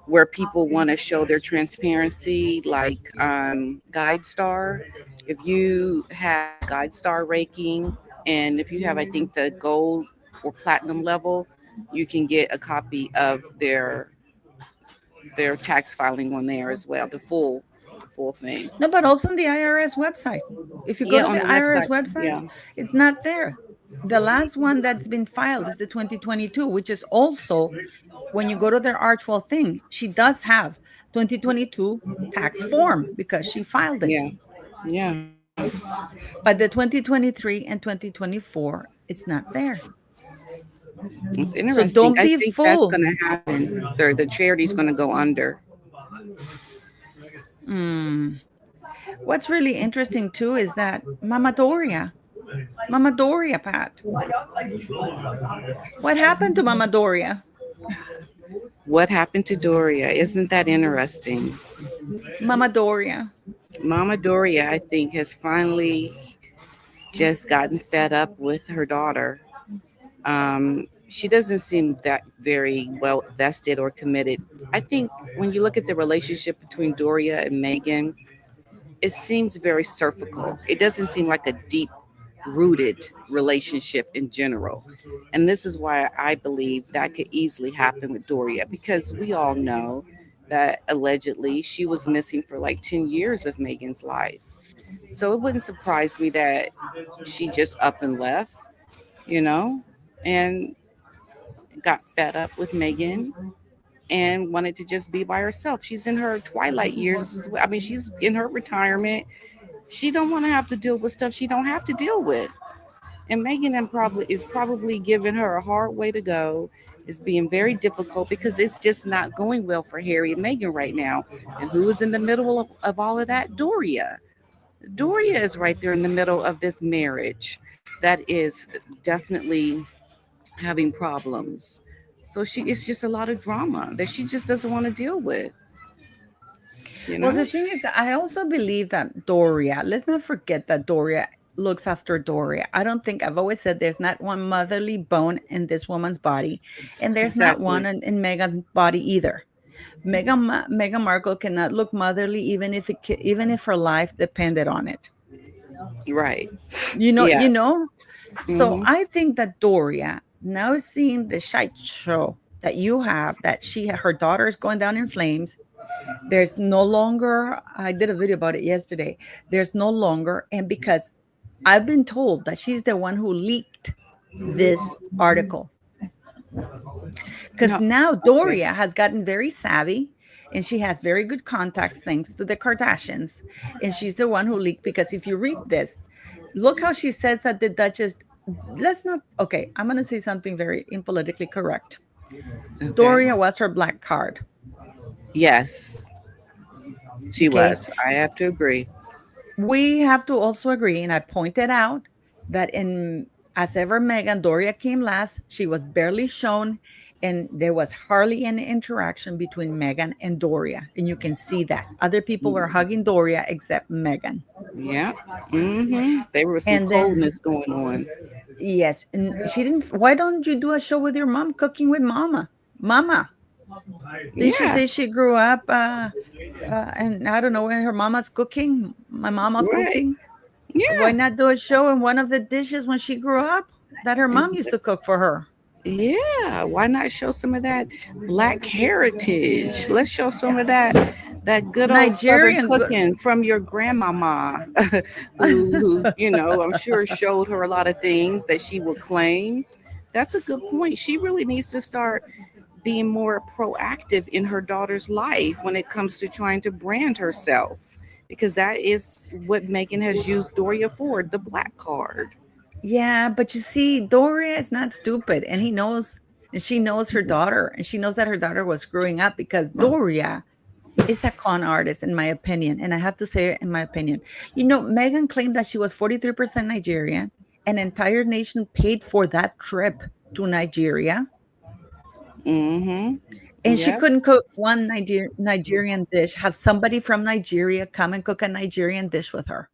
where people want to show their transparency, like Guide Star. If you have Guide Star ranking, and if you have, I think, the gold or platinum level, you can get a copy of their tax filing on there as well, the full thing. No, but also on the IRS website. If you go Yeah, to on the the IRS website. website, Yeah. it's not there. The last one that's been filed is the 2022, which is also, when you go to their actual thing, she does have 2022 tax form because she filed it. Yeah. Yeah. But the 2023 and 2024, it's not there. It's So interesting. don't I be think that's fooled. going to happen. The charity's going to go under. Mm. What's really interesting too is that Mama Doria, Pat, what happened to Mama Doria? What happened to Doria? Isn't that interesting? Mama Doria. Mama Doria, I think, has finally just gotten fed up with her daughter. She doesn't seem that very well vested or committed. I think when you look at the relationship between Doria and Megan, it seems very surfacal. It doesn't seem like a deep rooted relationship in general. And this is why I believe that could easily happen with Doria, because we all know that allegedly she was missing for like 10 years of Megan's life. So it wouldn't surprise me that she just up and left, you know, and got fed up with Megan and wanted to just be by herself. She's in her twilight years. I mean, she's in her retirement. She don't want to have to deal with stuff she don't have to deal with. And Megan and probably is probably giving her a hard way to go. It's being very difficult because it's just not going well for Harry and Megan right now. And who is in the middle of all of that? Doria. Doria is right there in the middle of this marriage that is definitely having problems. So it's just a lot of drama that she just doesn't want to deal with, you Well, know? the thing is, that I also believe that Doria, let's not forget that Doria looks after Doria. I don't think, I've always said, there's not one motherly bone in this woman's body, and there's not one Exactly. in Megan's body either. Meghan Markle cannot look motherly, even if her life depended on it. Right. You Yeah. know. So Hmm. I think that Doria, now seeing the shite show that you have, that her daughter is going down in flames. There's no longer, I did a video about it yesterday. There's no longer, and because I've been told that she's the one who leaked this article. Because No. now Okay. Doria has gotten very savvy, and she has very good contacts thanks to the Kardashians. And she's the one who leaked, because if you read this, look how she says that the Duchess, let's not, okay, I'm going to say something very impolitically correct. Okay. Doria was her black card. Yes, she Okay. was. I have to agree. We have to also agree, and I pointed out that in As Ever Megan, Doria came last. She was barely shown, and there was hardly any interaction between Megan and Doria. And you can see that. Other people were hugging Doria except Megan. Yeah. Hmm. There was some And then, coldness going on. Yes, and she didn't. Why don't you do a show with your mom, cooking with mama? Mama, didn't she Yeah, say she grew up and I don't know when her mama's cooking? My mama's right. cooking. Why Yeah. not do a show in one of the dishes when she grew up that her mom used to cook for her? Yeah, why not show some of that black heritage? Let's show some of that good old southern Nigerian good. cooking from your grandmama, who I'm sure showed her a lot of things that she will claim. That's a good point. She really needs to start being more proactive in her daughter's life when it comes to trying to brand herself, because that is what Megan has used Doria for, the black card. Yeah, but you see, Doria is not stupid, and he knows, and she knows her daughter, and she knows that her daughter was screwing up because Doria is a con artist, in my opinion. And I have to say it in my opinion. Megan claimed that she was 43% Nigerian. An entire nation paid for that trip to Nigeria, Mm-hmm. and she Yep. couldn't cook one Nigerian dish. Have somebody from Nigeria come and cook a Nigerian dish with her.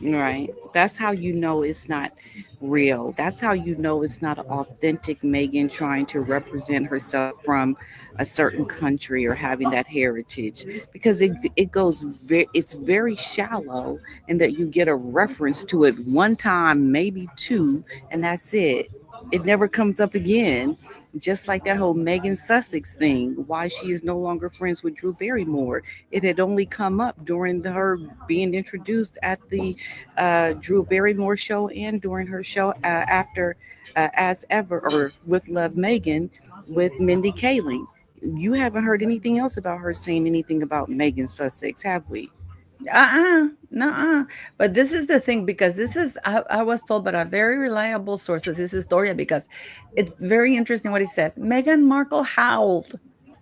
Right. That's how you know it's not real. That's how you know it's not an authentic Megan trying to represent herself from a certain country or having that heritage, because it's very shallow, and that you get a reference to it one time, maybe two, and that's it. It never comes up again. Just like that whole Megan Sussex thing, why she is no longer friends with Drew Barrymore. It had only come up during her being introduced at the Drew Barrymore show, and during her show after As Ever, or With Love Megan, with Mindy Kaling. You haven't heard anything else about her saying anything about Megan Sussex, have we? No. But this is the thing, because I was told by a very reliable sources. This is Doria, because it's very interesting what he says. Meghan Markle howled,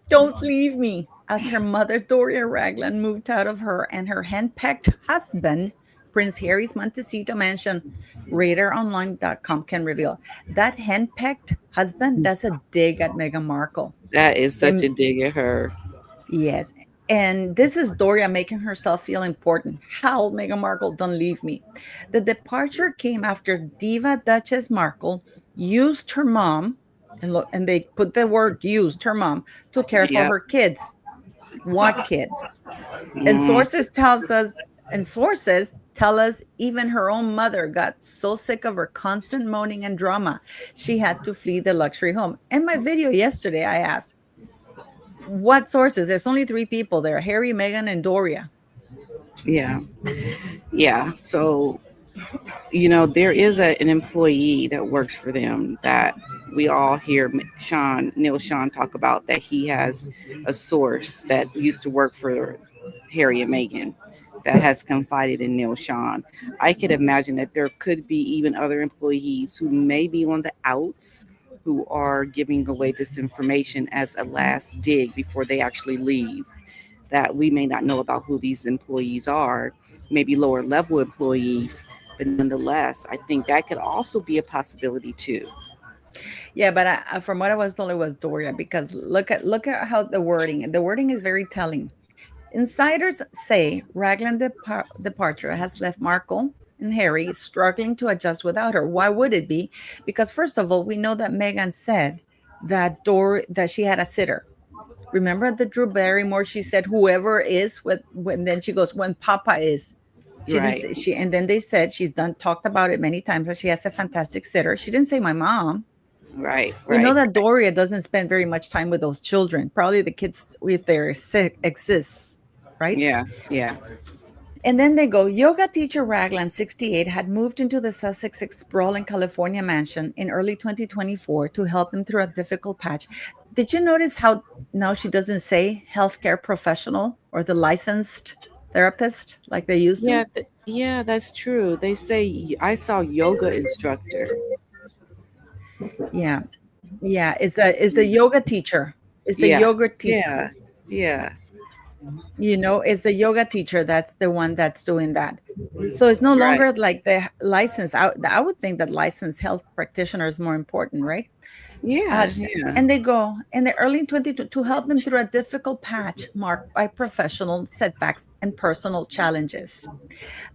"Don't leave me," as her mother, Doria Ragland, moved out of her and her henpecked husband, Prince Harry's Montecito mansion. RadarOnline.com can reveal that henpecked husband does a dig at Meghan Markle. That is such And a dig at her. yes. And this is Doria making herself feel important. How, Meghan Markle, don't leave me. The departure came after Diva Duchess Markle used her mom, and look, and they put the word used her mom to care for Yep. her kids. What kids? And Mm, sources tell us even her own mother got so sick of her constant moaning and drama, she had to flee the luxury home. In my video yesterday, I asked, what sources? There's only three people there: Harry, Meghan, and Doria. yeah. Yeah. So, there is an employee that works for them that we all hear Neil Sean talk about, that he has a source that used to work for Harry and Meghan that has confided in Neil Sean. I could imagine that there could be even other employees who may be on the outs, who are giving away this information as a last dig before they actually leave, that we may not know about who these employees are, maybe lower level employees, but nonetheless, I think that could also be a possibility too. Yeah, but from what I was told, it was Doria, because look at how the wording is very telling. Insiders say Ragland departure has left Markle and Harry struggling to adjust without her. Why would it be? Because first of all, we know that Meghan said that she had a sitter. Remember the Drew Barrymore? She said whoever is when then she goes when Papa is. She didn't Right, say she, and then they said she's done talked about it many times that she has a fantastic sitter. She didn't say my mom. right, We know right. that Doria doesn't spend very much time with those children. Probably the kids, if they're sick, exists, right? Yeah, yeah, And then they go, yoga teacher Ragland, 68, had moved into the Sussex sprawling California mansion in early 2024 to help him through a difficult patch. Did you notice how now she doesn't say healthcare professional or the licensed therapist like they used yeah, to? yeah. That's true. They say I saw yoga instructor. Yeah. Yeah. It's the yoga teacher. It's the Yeah, yoga teacher. yeah, yeah. It's the yoga teacher that's the one that's doing that. So it's no Right. longer like the license. I would think that licensed health practitioner is more important, right? Yeah, Uh, yeah, and they go in the early 20 to help them through a difficult patch marked by professional setbacks and personal challenges.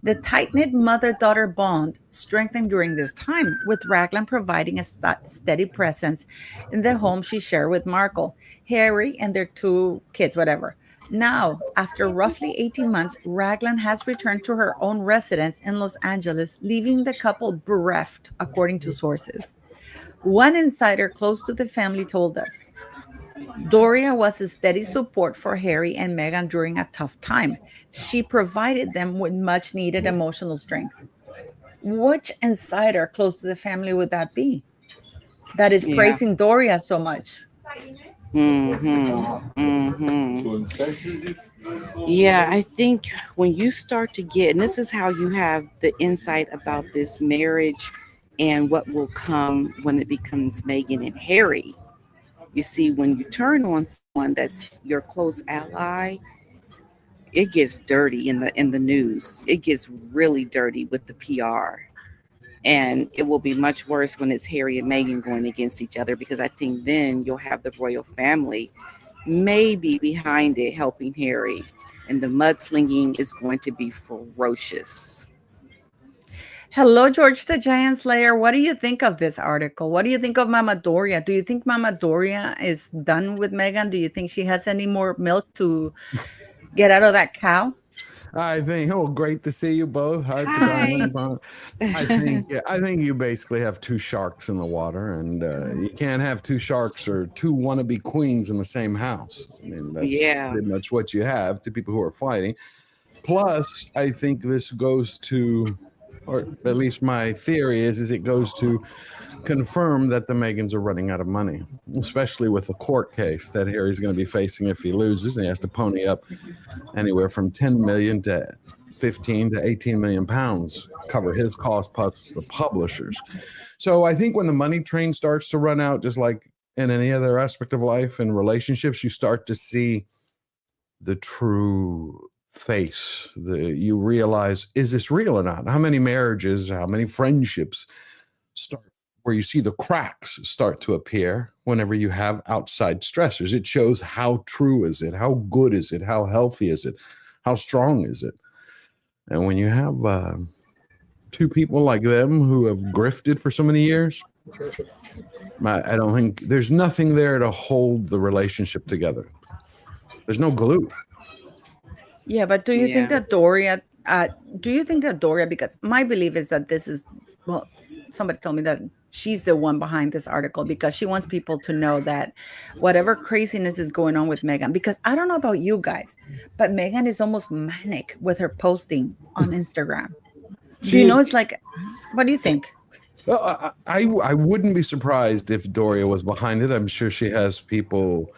The tight knit mother daughter bond strengthened during this time, with Raglan providing a steady presence in the home she shared with Markle, Harry, and their two kids, whatever. Now, after roughly 18 months, Raglan has returned to her own residence in Los Angeles, leaving the couple bereft, according to sources. One insider close to the family told us Doria was a steady support for Harry and Meghan during a tough time. She provided them with much needed emotional strength. Which insider close to the family would that be that is yeah. praising Doria so much? Mm-hmm. Mm-hmm. Yeah, I think when you start to get, and this is how you have the insight about this marriage and what will come when it becomes Meghan and Harry. You see, when you turn on someone that's your close ally, it gets dirty in the news. It gets really dirty with the PR. And it will be much worse when it's Harry and Meghan going against each other, because I think then you'll have the royal family maybe behind it helping Harry. And the mudslinging is going to be ferocious. Hello, George the Giant Slayer. What do you think of this article? What do you think of Mama Doria? Do you think Mama Doria is done with Meghan? Do you think she has any more milk to get out of that cow? I think, oh, great to see you both. Hi, Padina Hi. and Bon. Yeah, I think you basically have two sharks in the water, and you can't have two sharks or two wannabe queens in the same house. I mean, that's Yeah. pretty much what you have. Two people who are fighting. Plus, I think this goes to, or at least my theory is it goes to confirm that the Megans are running out of money, especially with the court case that Harry's going to be facing if he loses. And he has to pony up anywhere from 10 million to 15 to 18 million pounds, cover his cost plus the publishers. So I think when the money train starts to run out, just like in any other aspect of life and relationships, you start to see the true face. You realize, is this real or not? How many marriages, how many friendships start where you see the cracks start to appear whenever you have outside stressors? It shows how true is it, how good is it, how healthy is it, how strong is it. And when you have two people like them who have grifted for so many years, I don't think there's nothing there to hold the relationship together. There's no glue. Yeah, but do you think Yeah. that Doria, do you think that Doria, because my belief is that this is, well, somebody told me that she's the one behind this article because she wants people to know that whatever craziness is going on with Meghan, because I don't know about you guys, but Meghan is almost manic with her posting on Instagram. Do you She, know, it's like, what do you think? well, I wouldn't be surprised if Doria was behind it. I'm sure she has people.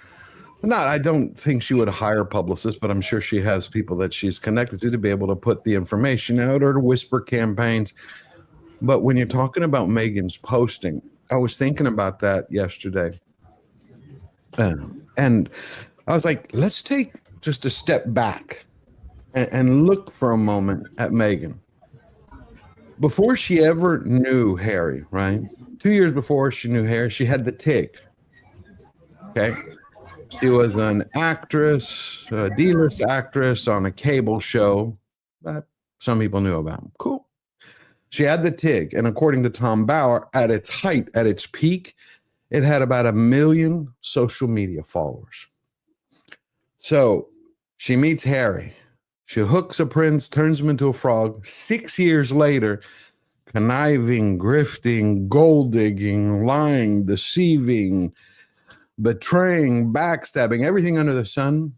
Not, I don't think she would hire publicists, but I'm sure she has people that she's connected to be able to put the information out or to whisper campaigns. But when you're talking about Meghan's posting, I was thinking about that yesterday. And I was like, let's take just a step back and look for a moment at Meghan. Before she ever knew Harry, right? 2 years before she knew Harry, she had the tick. Okay. She was an actress, a D-list actress on a cable show that some people knew about. Cool. She had the TIG, and according to Tom Bauer, at its height, at its peak, it had about 1 million social media followers. So she meets Harry. She hooks a prince, turns him into a frog. 6 years later, conniving, grifting, gold digging, lying, deceiving, betraying, backstabbing, everything under the sun.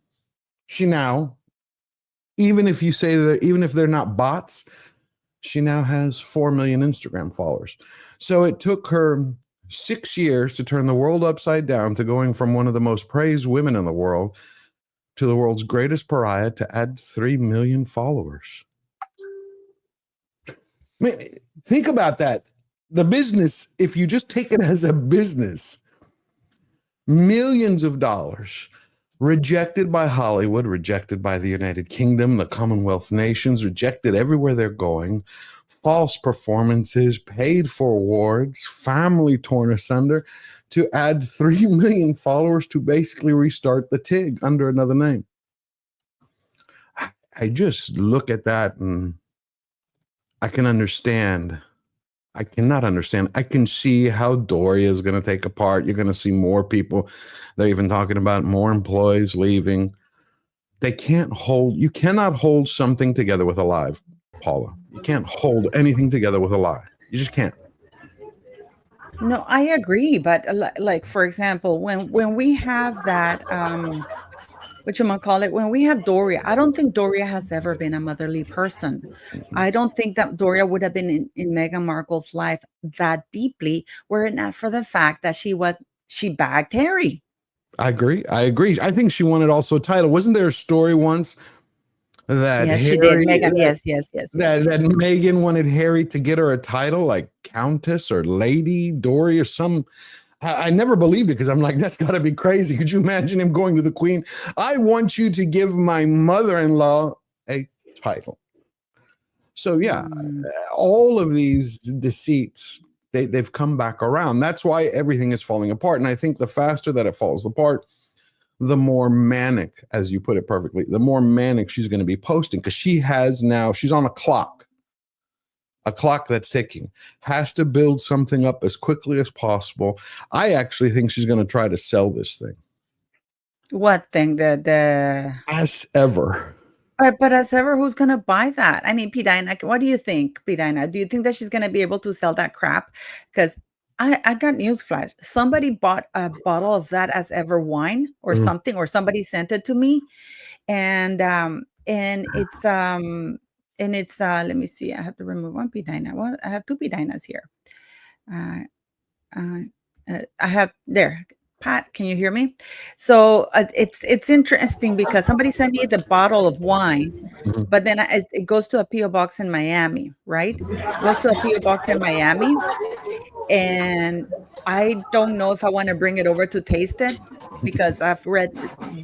She now, even if you say that, even if they're not bots, she now has 4 million Instagram followers. So it took her 6 years to turn the world upside down, to going from one of the most praised women in the world to the world's greatest pariah, to add 3 million followers. I mean, think about that. The business, if you just take it as a business, millions of dollars, rejected by Hollywood, rejected by the United Kingdom, the Commonwealth nations, rejected everywhere they're going, false performances, paid for awards, family torn asunder, to add 3 million followers to basically restart the TIG under another name. I just look at that and I can understand. I cannot understand. I can see how Doria is going to take apart. You're going to see more people. They're even talking about more employees leaving. You cannot hold something together with a lie, Paula. You can't hold anything together with a lie. You just can't. No, I agree, but like for example, when we have that what you might call it, when we have Doria, I don't think Doria has ever been a motherly person. I don't think that Doria would have been in Meghan Markle's life that deeply were it not for the fact that she bagged Harry. I agree. I think she wanted also a title. Wasn't there a story once that Yes, she did. Harry Megan, yes, yes, yes, yes, that yes. Meghan wanted Harry to get her a title like Countess or Lady Dory or some. I never believed it because I'm like, that's got to be crazy. Could you imagine him going to the Queen? I want you to give my mother-in-law a title. So yeah, Mm. all of these deceits, they've come back around. That's why everything is falling apart. And I think the faster that it falls apart, the more manic, as you put it perfectly, the more manic she's going to be posting because she's on a clock that's ticking, has to build something up as quickly as possible. I actually think she's going to try to sell this thing What thing? The as ever. but as ever, who's gonna buy that? I mean, Pidina, what do you think, Pidina? Do you think that she's gonna be able to sell that crap? Because I got news flash. Somebody bought a bottle of that as ever wine or Mm. something, or somebody sent it to me, and it's let me see. I have to remove one Pidina. Well, I have two Pidinas here. Uh, uh, I have there. Pat, can you hear me? So it's interesting because somebody sent me the bottle of wine, Mhm. but then it goes to a PO box in Miami, right? Goes to a PO box in Miami, and I don't know if I want to bring it over to taste it because I've read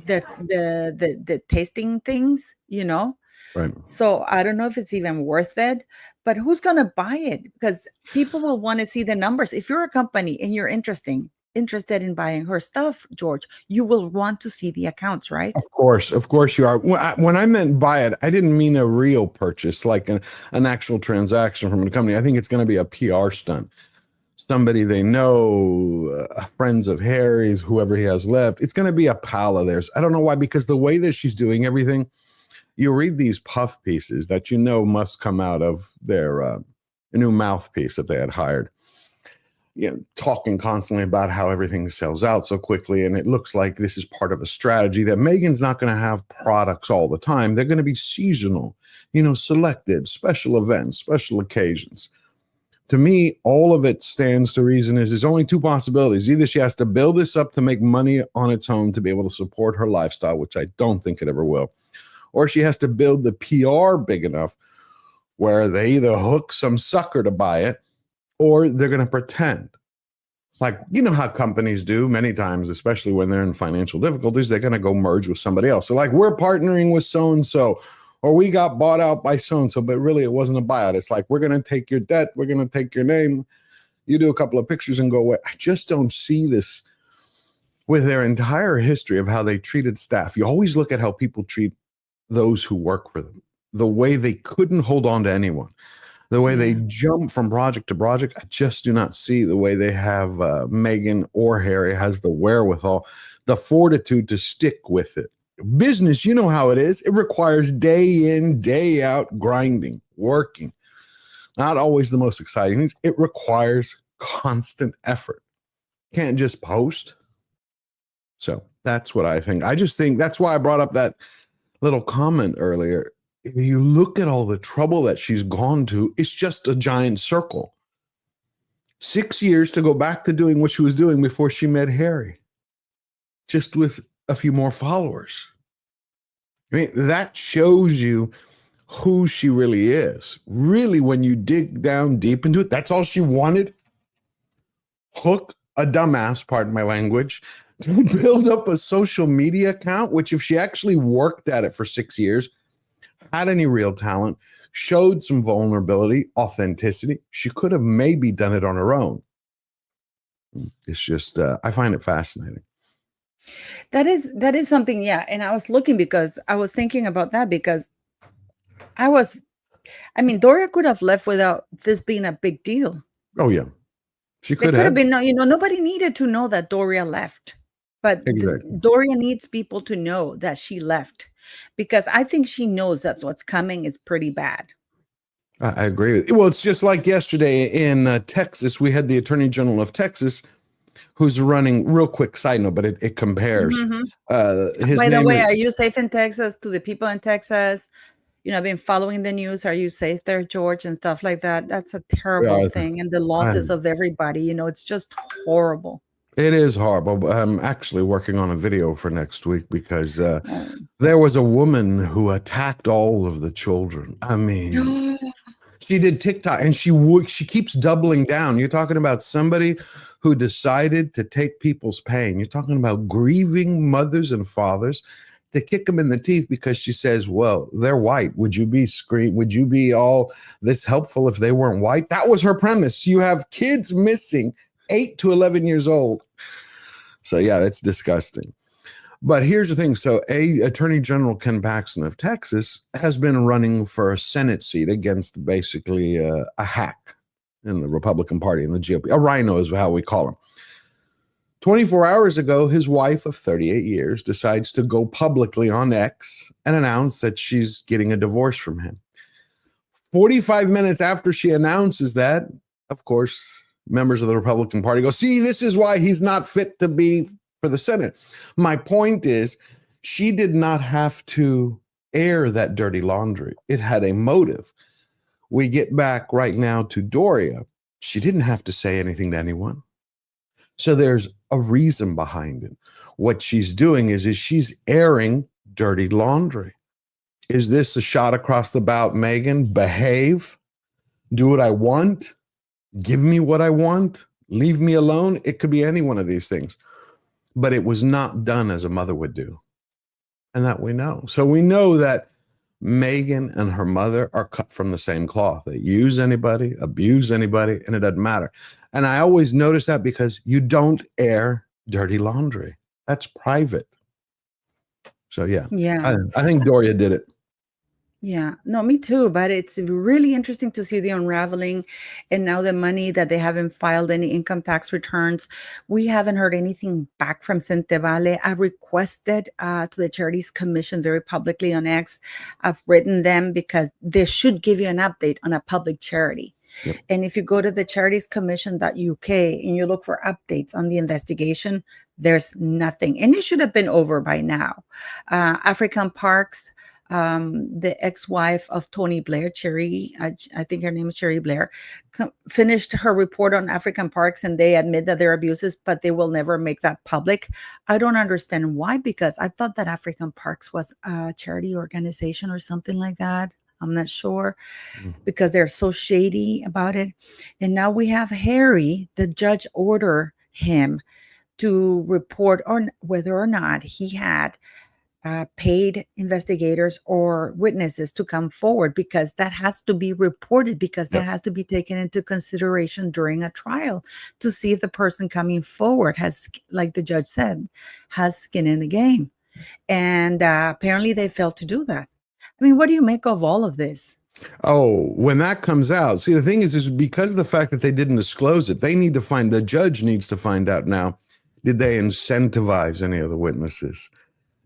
the tasting things, Right. so I don't know if it's even worth it, but who's going to buy it? Because people will want to see the numbers. If you're a company and you're interested in buying her stuff, George, you will want to see the accounts, right? Of course you are. When I meant buy it, I didn't mean a real purchase, like an actual transaction from a company. I think it's going to be a PR stunt. Somebody they know, friends of Harry's, whoever he has left. It's going to be a pal of theirs. I don't know why, because the way that she's doing everything, you read these puff pieces that must come out of their new mouthpiece that they had hired. Talking constantly about how everything sells out so quickly. And it looks like this is part of a strategy that Meghan's not going to have products all the time. They're going to be seasonal, selected, special events, special occasions. To me, all of it stands to reason is there's only two possibilities. Either she has to build this up to make money on its own to be able to support her lifestyle, which I don't think it ever will, or she has to build the PR big enough where they either hook some sucker to buy it or they're going to pretend. Like, how companies do many times, especially when they're in financial difficulties, they're going to go merge with somebody else. So like, we're partnering with so-and-so, or we got bought out by so-and-so, but really it wasn't a buyout. It's like, we're going to take your debt. We're going to take your name. You do a couple of pictures and go away. I just don't see this with their entire history of how they treated staff. You always look at how people treat those who work for them, the way they couldn't hold on to anyone, the way they Yeah. jump from project to project. I just do not see the way they have Meghan or Harry has the wherewithal, the fortitude to stick with it. Business, you know how it is. It requires day in, day out grinding, working. Not always the most exciting things. It requires constant effort. Can't just post. So that's what I think. I just think that's why I brought up that little comment earlier. If you look at all the trouble that she's gone to, it's just a giant circle. 6 years to go back to doing what she was doing before she met Harry, just with a few more followers. I mean, that shows you who she really is. Really, when you dig down deep into it, that's all she wanted. Hook a dumbass, pardon my language, to build up a social media account, which if she actually worked at it for 6 years, had any real talent, showed some vulnerability, authenticity, she could have maybe done it on her own. It's just, I find it fascinating. That is something, yeah. And I was looking because I was thinking about that because I was, I mean, Doria could have left without this being a big deal. Oh, yeah. She There could could have have. been no, nobody needed to know that Doria left. But Exactly. Doria needs people to know that she left because I think she knows that's what's coming. It's pretty bad. I agree with you. Well, it's just like yesterday in Texas, we had the Attorney General of Texas who's running, real quick side note, but it compares. Mhm. His By the name way, is, are you safe in Texas? To the people in Texas, I've been following the news. Are you safe there, George, and stuff like that? That's a terrible uh, thing, and the I, losses of everybody. It's just horrible. it is horrible. But I'm actually working on a video for next week because Oh. there was a woman who attacked all of the children. I mean, she did TikTok and she keeps doubling down. You're talking about somebody who decided to take people's pain. You're talking about grieving mothers and fathers to kick them in the teeth because she says, well, they're white. Would you be all this helpful if they weren't white? That was her premise. You have kids missing 8 to 11 years old. So yeah, that's disgusting. But here's the thing. So Attorney General Ken Paxton of Texas has been running for a Senate seat against basically a hack in the Republican Party, in the GOP. A rhino is how we call him. 24 hours ago, his wife of 38 years decides to go publicly on X and announce that she's getting a divorce from him. 45 minutes after she announces that, of course, members of the Republican Party go, see, this is why he's not fit to be for the Senate. My point is, she did not have to air that dirty laundry. It had a motive. We get back right now to Doria. She didn't have to say anything to anyone. So there's a reason behind it. What she's doing is she's airing dirty laundry. Is this a shot across the bow, Meghan? Behave, do what I want, give me what I want, leave me alone. It could be any one of these things. But it was not done as a mother would do. And that we know. So we know that Meghan and her mother are cut from the same cloth. They use anybody, abuse anybody, and it doesn't matter. And I always notice that because you don't air dirty laundry. That's private. So yeah, Yeah. I think Doria did it. Yeah, no, me too. But it's really interesting to see the unraveling and now the money that they haven't filed any income tax returns. We haven't heard anything back from Centevale. I requested to the Charities Commission very publicly on X. I've written them because they should give you an update on a public charity. Yep. And if you go to the charitiescommission.uk and you look for updates on the investigation, there's nothing. And it should have been over by now. African Parks, the ex-wife of Tony Blair, Cherry, I think her name is Cherry Blair, finished her report on African Parks, and they admit that there are abuses, but they will never make that public. I don't understand why, because I thought that African Parks was a charity organization or something like that. I'm not sure, because they're so shady about it. And now we have Harry, the judge ordered him to report on whether or not he had paid investigators or witnesses to come forward, because that has to be reported, because that has to be taken into consideration during a trial to see if the person coming forward has, like the judge said, has skin in the game. And apparently they failed to do that. I mean, what do you make of all of this? Oh, when that comes out, see, the thing is because of the fact that they didn't disclose it, the judge needs to find out now, did they incentivize any of the witnesses?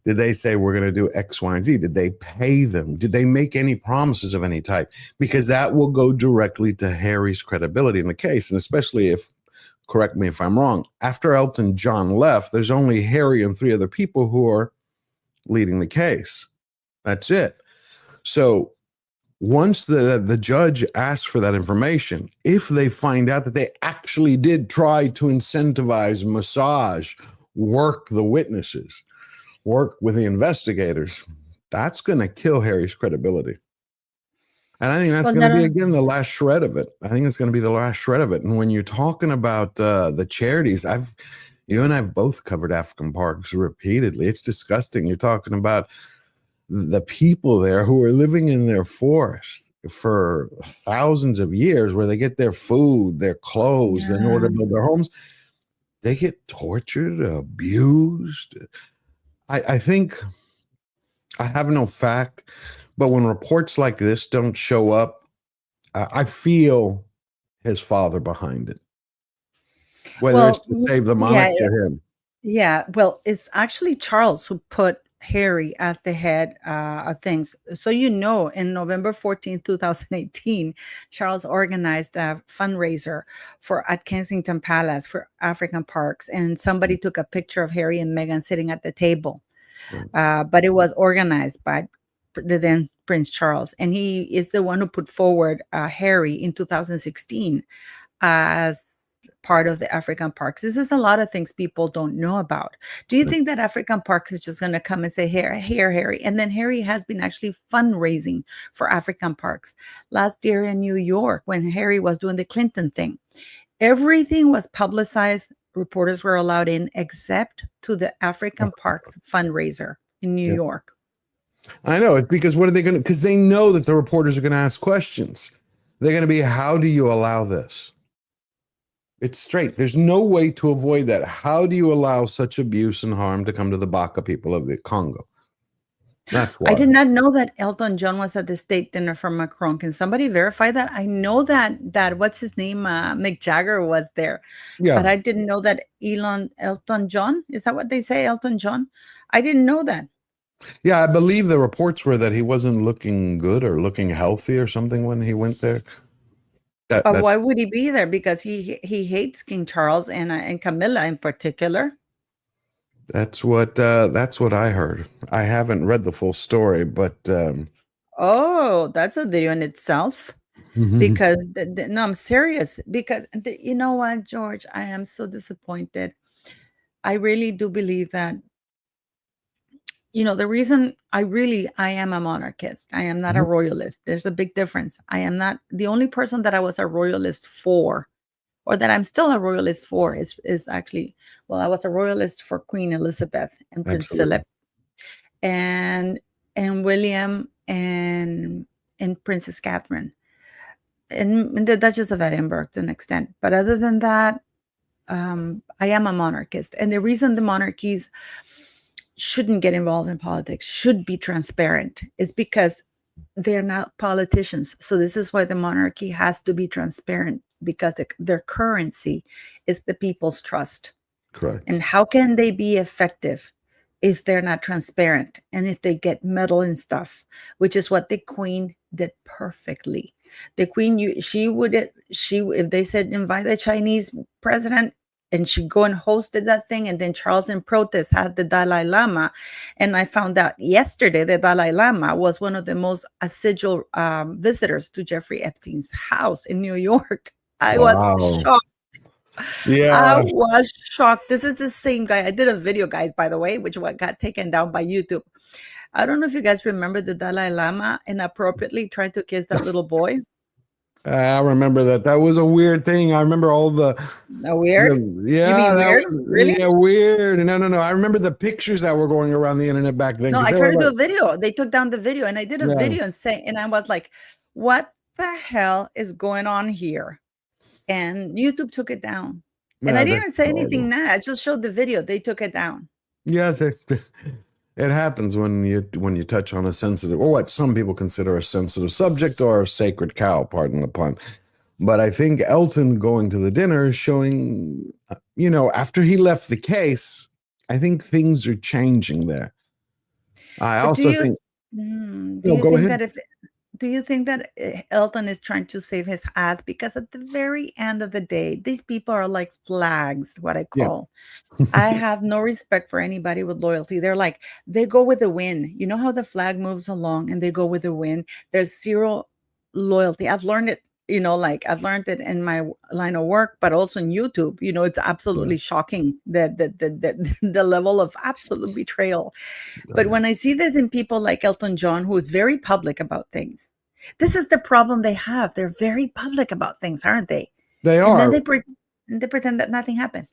Did they say we're going to do X, Y, and Z? Did they pay them? Did they make any promises of any type? Because that will go directly to Harry's credibility in the case. And especially if, correct me if I'm wrong, after Elton John left, there's only Harry and 3 other people who are leading the case. That's it. So once the judge asks for that information, if they find out that they actually did try to incentivize, massage, work the witnesses, work with the investigators, that's going to kill Harry's credibility. And I think that's going to be, again, the last shred of it. I think it's going to be the last shred of it. And when you're talking about the charities, you and I have both covered African Parks repeatedly. It's disgusting. You're talking about the people there who are living in their forest for thousands of years, where they get their food, their clothes in order to build their homes. they get tortured, abused. I think I have no fact, but when reports like this don't show up, I feel his father behind it, whether it's Well, to save the yeah, monarch or him. yeah. Well, it's actually Charles who put Harry as the head of things. So, in November 14th, 2018, Charles organized a fundraiser for at Kensington Palace for African parks. And somebody took a picture of Harry and Meghan sitting at the table. Right. But it was organized by the then Prince Charles. And he is the one who put forward Harry in 2016 as part of the African parks. This is a lot of things people don't know about. Do you think that African parks is just going to come and say, here, Harry? And then Harry has been actually fundraising for African parks. Last year in New York, when Harry was doing the Clinton thing, everything was publicized. Reporters were allowed in except to the African parks fundraiser in New Yeah. York. I know. It's because what are they going to? Because they know that the reporters are going to ask questions. They're going to be, how do you allow this? It's straight. There's no way to avoid that. How do you allow such abuse and harm to come to the Baka people of the Congo? That's I why. did not know that Elton John was at the state dinner for Macron. Can somebody verify that? I know that what's his name, Mick Jagger was there, but Yeah. I didn't know that Elton John, is that what they say, Elton John? I didn't know that. Yeah. I believe the reports were that he wasn't looking good or looking healthy or something when he went there. But That why would he be there? Because he hates King Charles and Camilla in particular. that's what I heard. I haven't read the full story, but Oh, that's a video in itself. Because no, I'm serious. Because you know what, George, I am so disappointed. I really do believe that, the reason I am a monarchist. I am not a royalist. There's a big difference. I am not the only person that I was a royalist for, or that I'm still a royalist for, is actually, well, I was a royalist for Queen Elizabeth and Prince absolutely. Philip and William and Princess Catherine and the Duchess of Edinburgh to an extent. But other than that, I am a monarchist. And the reason the monarchies shouldn't get involved in politics, should be transparent, is because they're not politicians. So this is why the monarchy has to be transparent, because their currency is the people's trust. Correct. And how can they be effective if they're not transparent and if they get meddled in stuff, which is what the Queen did perfectly. The Queen, if they said invite the Chinese president, and she go and hosted that thing, and then Charles in protest had the Dalai Lama, and I found out yesterday the Dalai Lama was one of the most assiduous visitors to Jeffrey Epstein's house in New York. I was Wow. shocked. I Yeah. was shocked. This is the same guy. I did a video, guys, by the way, which got taken down by YouTube. I don't know if you guys remember the Dalai Lama inappropriately trying to kiss that little boy. I remember that. That was a weird thing. I remember all No, weird. You yeah, mean that weird? was Really? yeah, weird. No. I remember the pictures that were going around the internet back then No, because I they tried were to do like, a video. They took down the video, and I did a yeah, video and I was like, what the hell is going on here? And YouTube took it down. And I yeah, didn't that's even say anything horrible. now. I just showed the video. They took it down. Yeah, it happens when you touch on a sensitive, or what some people consider a sensitive subject or a sacred cow, pardon the pun. But I think Elton going to the dinner is showing, after he left the case, I think things are changing there. I But also think, do no, you go think ahead. that if do you think that Elton is trying to save his ass? Because at the very end of the day, these people are like flags, what I Yeah. call. I have no respect for anybody with loyalty. They go with the wind. You know how the flag moves along and they go with the wind? There's zero loyalty. I've learned it, I've learned it in my line of work, but also in YouTube. It's absolutely shocking the level of absolute betrayal. But when I see this in people like Elton John, who is very public about things, this is the problem they have. They're very public about things, aren't they? They And then are. they pretend that nothing happened.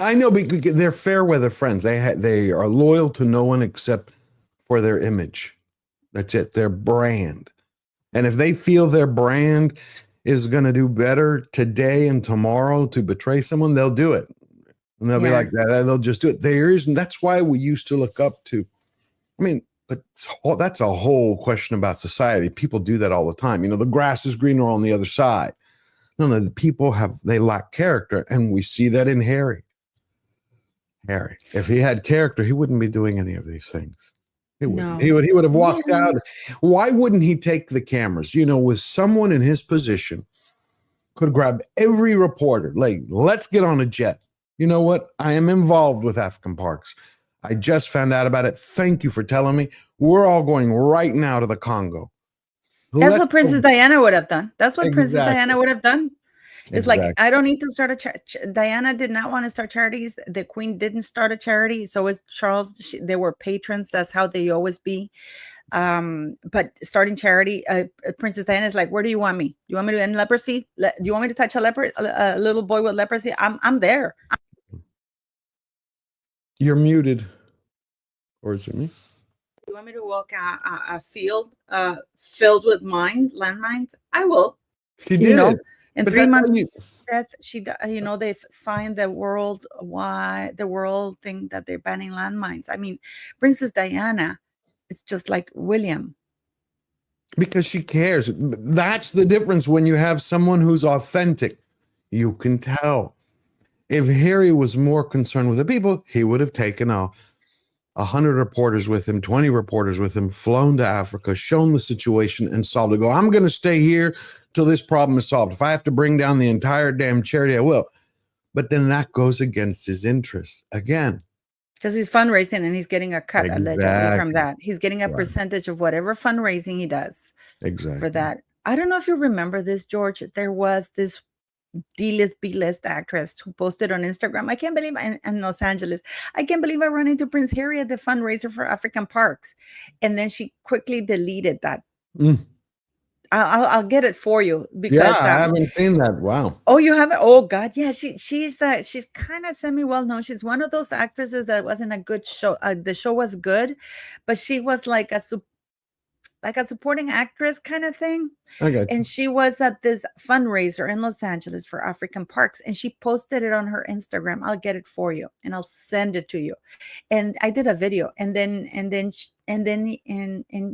I know, because they're fair weather friends. They are loyal to no one except for their image. That's it, their brand. And if they feel their brand is going to do better today and tomorrow to betray someone, they'll do it. And they'll be Yeah. like that. They'll just do it. There isn't. That's why we used to look up to. I mean, but that's a whole question about society. People do that all the time. The grass is greener on the other side. No, the people they lack character, and we see that in Harry. Harry, if he had character, he wouldn't be doing any of these things. He wouldn't. No. He would have walked Yeah. out. Why wouldn't he take the cameras? With someone in his position, could grab every reporter. Like, let's get on a jet. You know what? I am involved with African parks. I just found out about it. Thank you for telling me. We're all going right now to the Congo. That's Let's what Princess go. Diana would have done. That's what Princess Exactly. Diana would have done. It's like, Exactly. I don't need to start Diana did not want to start charities. The Queen didn't start a charity. So it's Charles. They were patrons. That's how they always be. But starting charity, Princess Diana is like, where do you want me? You want me to end leprosy? Do you want me to touch a little boy with leprosy? I'm there. You're muted. Or is it me? You want me to walk a field filled with landmines? I will. She You know, did. in But 3 months, you, death, they've signed the world thing that they're banning landmines. I mean, Princess Diana, it's just like William. because she cares. That's the difference when you have someone who's authentic. You can tell. If Harry was more concerned with the people, he would have taken 100 reporters with him, 20 reporters with him, flown to Africa, shown the situation, and solved it. Go, I'm going to stay here till this problem is solved. If I have to bring down the entire damn charity, I will. But then that goes against his interests again. Because he's fundraising and he's getting a cut allegedly from Exactly. that. He's getting a Right. percentage of whatever fundraising he does Exactly. for that. I don't know if you remember this, George. There was this D-list, B-list actress who posted on Instagram. I can't believe in Los Angeles. I can't believe I ran into Prince Harry at the fundraiser for African parks. And then she quickly deleted that. I'll get it for you because I haven't seen that. Wow. oh, you haven't? Oh God, yeah. She's kind of semi well known. She's one of those actresses that wasn't a good show. The show was good, but she was like a supporting actress kind of thing. I got you. And she was at this fundraiser in Los Angeles for African parks, and she posted it on her Instagram. I'll get it for you, and I'll send it to you. And I did a video, and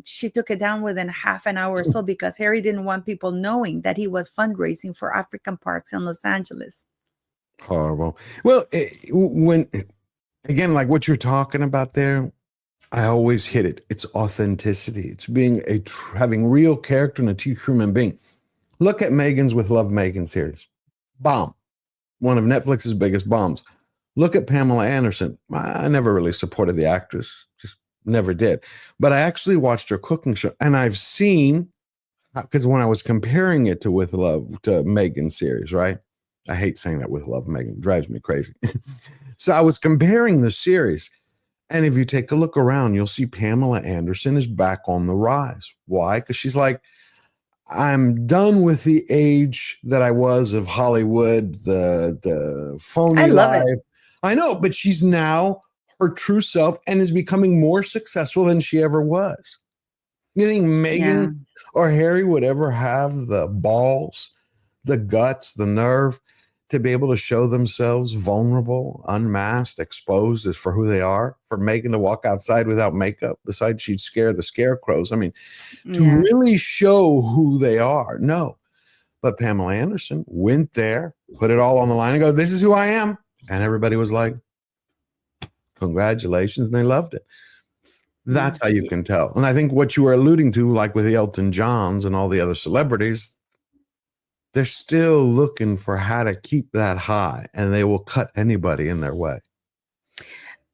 she took it down within half an hour or so because Harry didn't want people knowing that he was fundraising for African parks in Los Angeles. Horrible. Well, when again, like what you're talking about there, I always hit it. It's authenticity. It's being having real character and a true human being. Look at Meghan's With Love Meghan series. Bomb. One of Netflix's biggest bombs. Look at Pamela Anderson. I never really supported the actress. Just never did. But I actually watched her cooking show. And I've seen, because when I was comparing it to With Love, to Meghan's series, right? I hate saying that, With Love Meghan. It drives me crazy. So I was comparing the series. And if you take a look around, you'll see Pamela Anderson is back on the rise. Why? Because she's like, I'm done with the age that I was of Hollywood, the phony I love life. it. I know, but she's now her true self and is becoming more successful than she ever was. You think Meghan or Harry would ever have the balls, the guts, the nerve to be able to show themselves vulnerable, unmasked, exposed as for who they are? For Meghan to walk outside without makeup, besides she'd scare the scarecrows. I mean, to really show who they are, no. But Pamela Anderson went there, put it all on the line and go, this is who I am. And everybody was like, congratulations. And they loved it. That's how you can tell. And I think what you were alluding to, like with the Elton Johns and all the other celebrities, they're still looking for how to keep that high, and they will cut anybody in their way.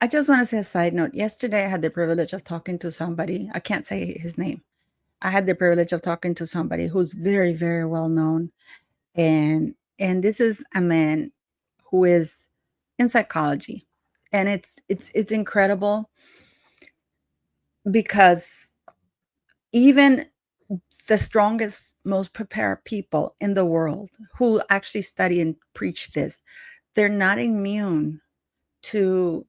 I just want to say a side note. Yesterday, I had the privilege of talking to somebody. I can't say his name. I had the privilege of talking to somebody who's very, very well known. And this is a man who is in psychology. And it's incredible because even the strongest, most prepared people in the world who actually study and preach this, they're not immune to.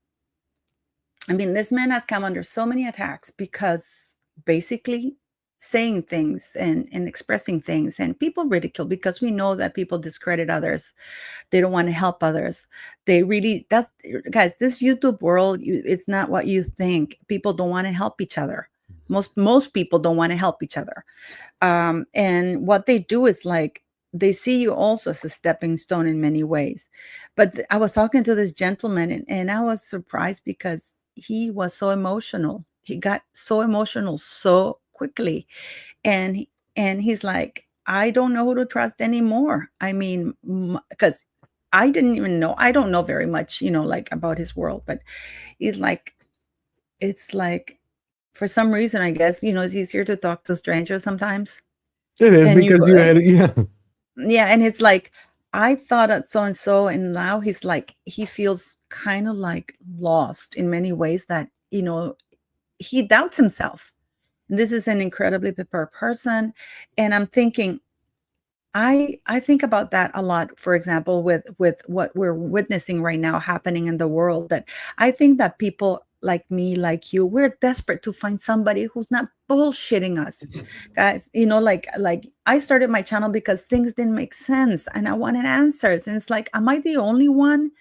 I mean, this man has come under so many attacks because basically saying things and expressing things, and people ridicule because we know that people discredit others. They don't want to help others. They really, that's, guys, this YouTube world, it's not what you think. People don't want to help each other. Most people don't want to help each other. And what they do is like they see you also as a stepping stone in many ways. But I was talking to this gentleman, and I was surprised because he was so emotional. He got so emotional so quickly, and he's like, I don't know who to trust anymore. I mean, because I didn't even know, I don't know very much, like about his world, but he's like, it's like, for some reason, I guess, it's easier to talk to strangers sometimes. It is And you because go, you had, yeah. yeah, and it's like, I thought of so and so, and now he's like, he feels kind of like lost in many ways, that, he doubts himself. And this is an incredibly prepared person. And I'm thinking, I think about that a lot, for example, with what we're witnessing right now happening in the world, that I think that people like me, like you, we're desperate to find somebody who's not bullshitting us. Guys, like I started my channel because things didn't make sense and I wanted answers. And it's like, am I the only one,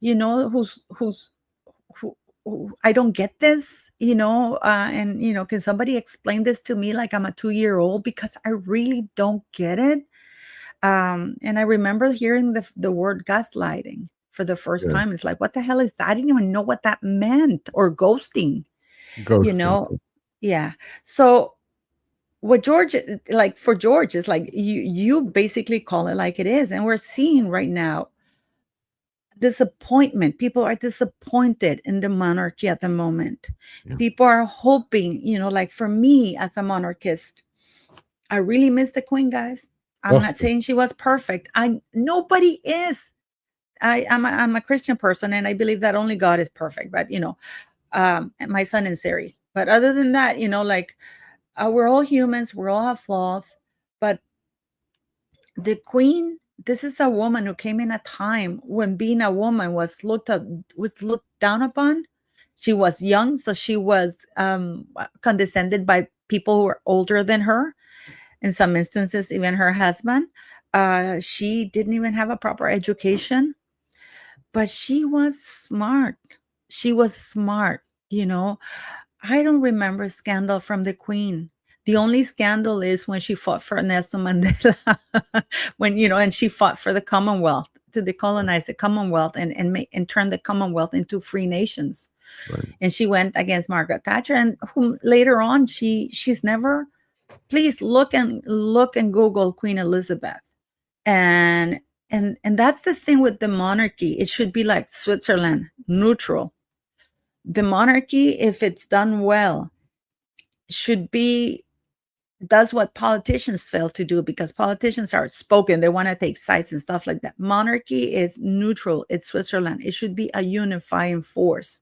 who I don't get this, and can somebody explain this to me like I'm a 2-year-old, because I really don't get it. And I remember hearing the word gaslighting for the first Yeah. time. It's like, what the hell is that? I didn't even know what that meant. Or ghosting, you Ghosting. know? Yeah. So what George, like for George, is like, you basically call it like it is. And we're seeing right now disappointment. People are disappointed in the monarchy at the moment. Yeah. People are hoping, like for me as a monarchist, I really miss the queen, guys. I'm Oh, not saying she was perfect. Nobody is. I'm a Christian person, and I believe that only God is perfect. But and my son and Sari. But other than that, like, we're all humans. We all have flaws. But the queen, this is a woman who came in a time when being a woman was looked down upon. She was young, so she was condescended by people who were older than her. In some instances, even her husband. She didn't even have a proper education, but she was smart. She was smart, you know. I don't remember a scandal from the Queen. The only scandal is when she fought for Nelson Mandela, and she fought for the Commonwealth, to decolonize the Commonwealth, and turn the Commonwealth into free nations. right. And she went against Margaret Thatcher, and whom later on she's never. Please look and Google Queen Elizabeth, and and that's the thing with the monarchy. It should be like Switzerland, neutral. The monarchy, if it's done well, should be does what politicians fail to do, because politicians are outspoken. They want to take sides and stuff like that. Monarchy is neutral. It's Switzerland. It should be a unifying force,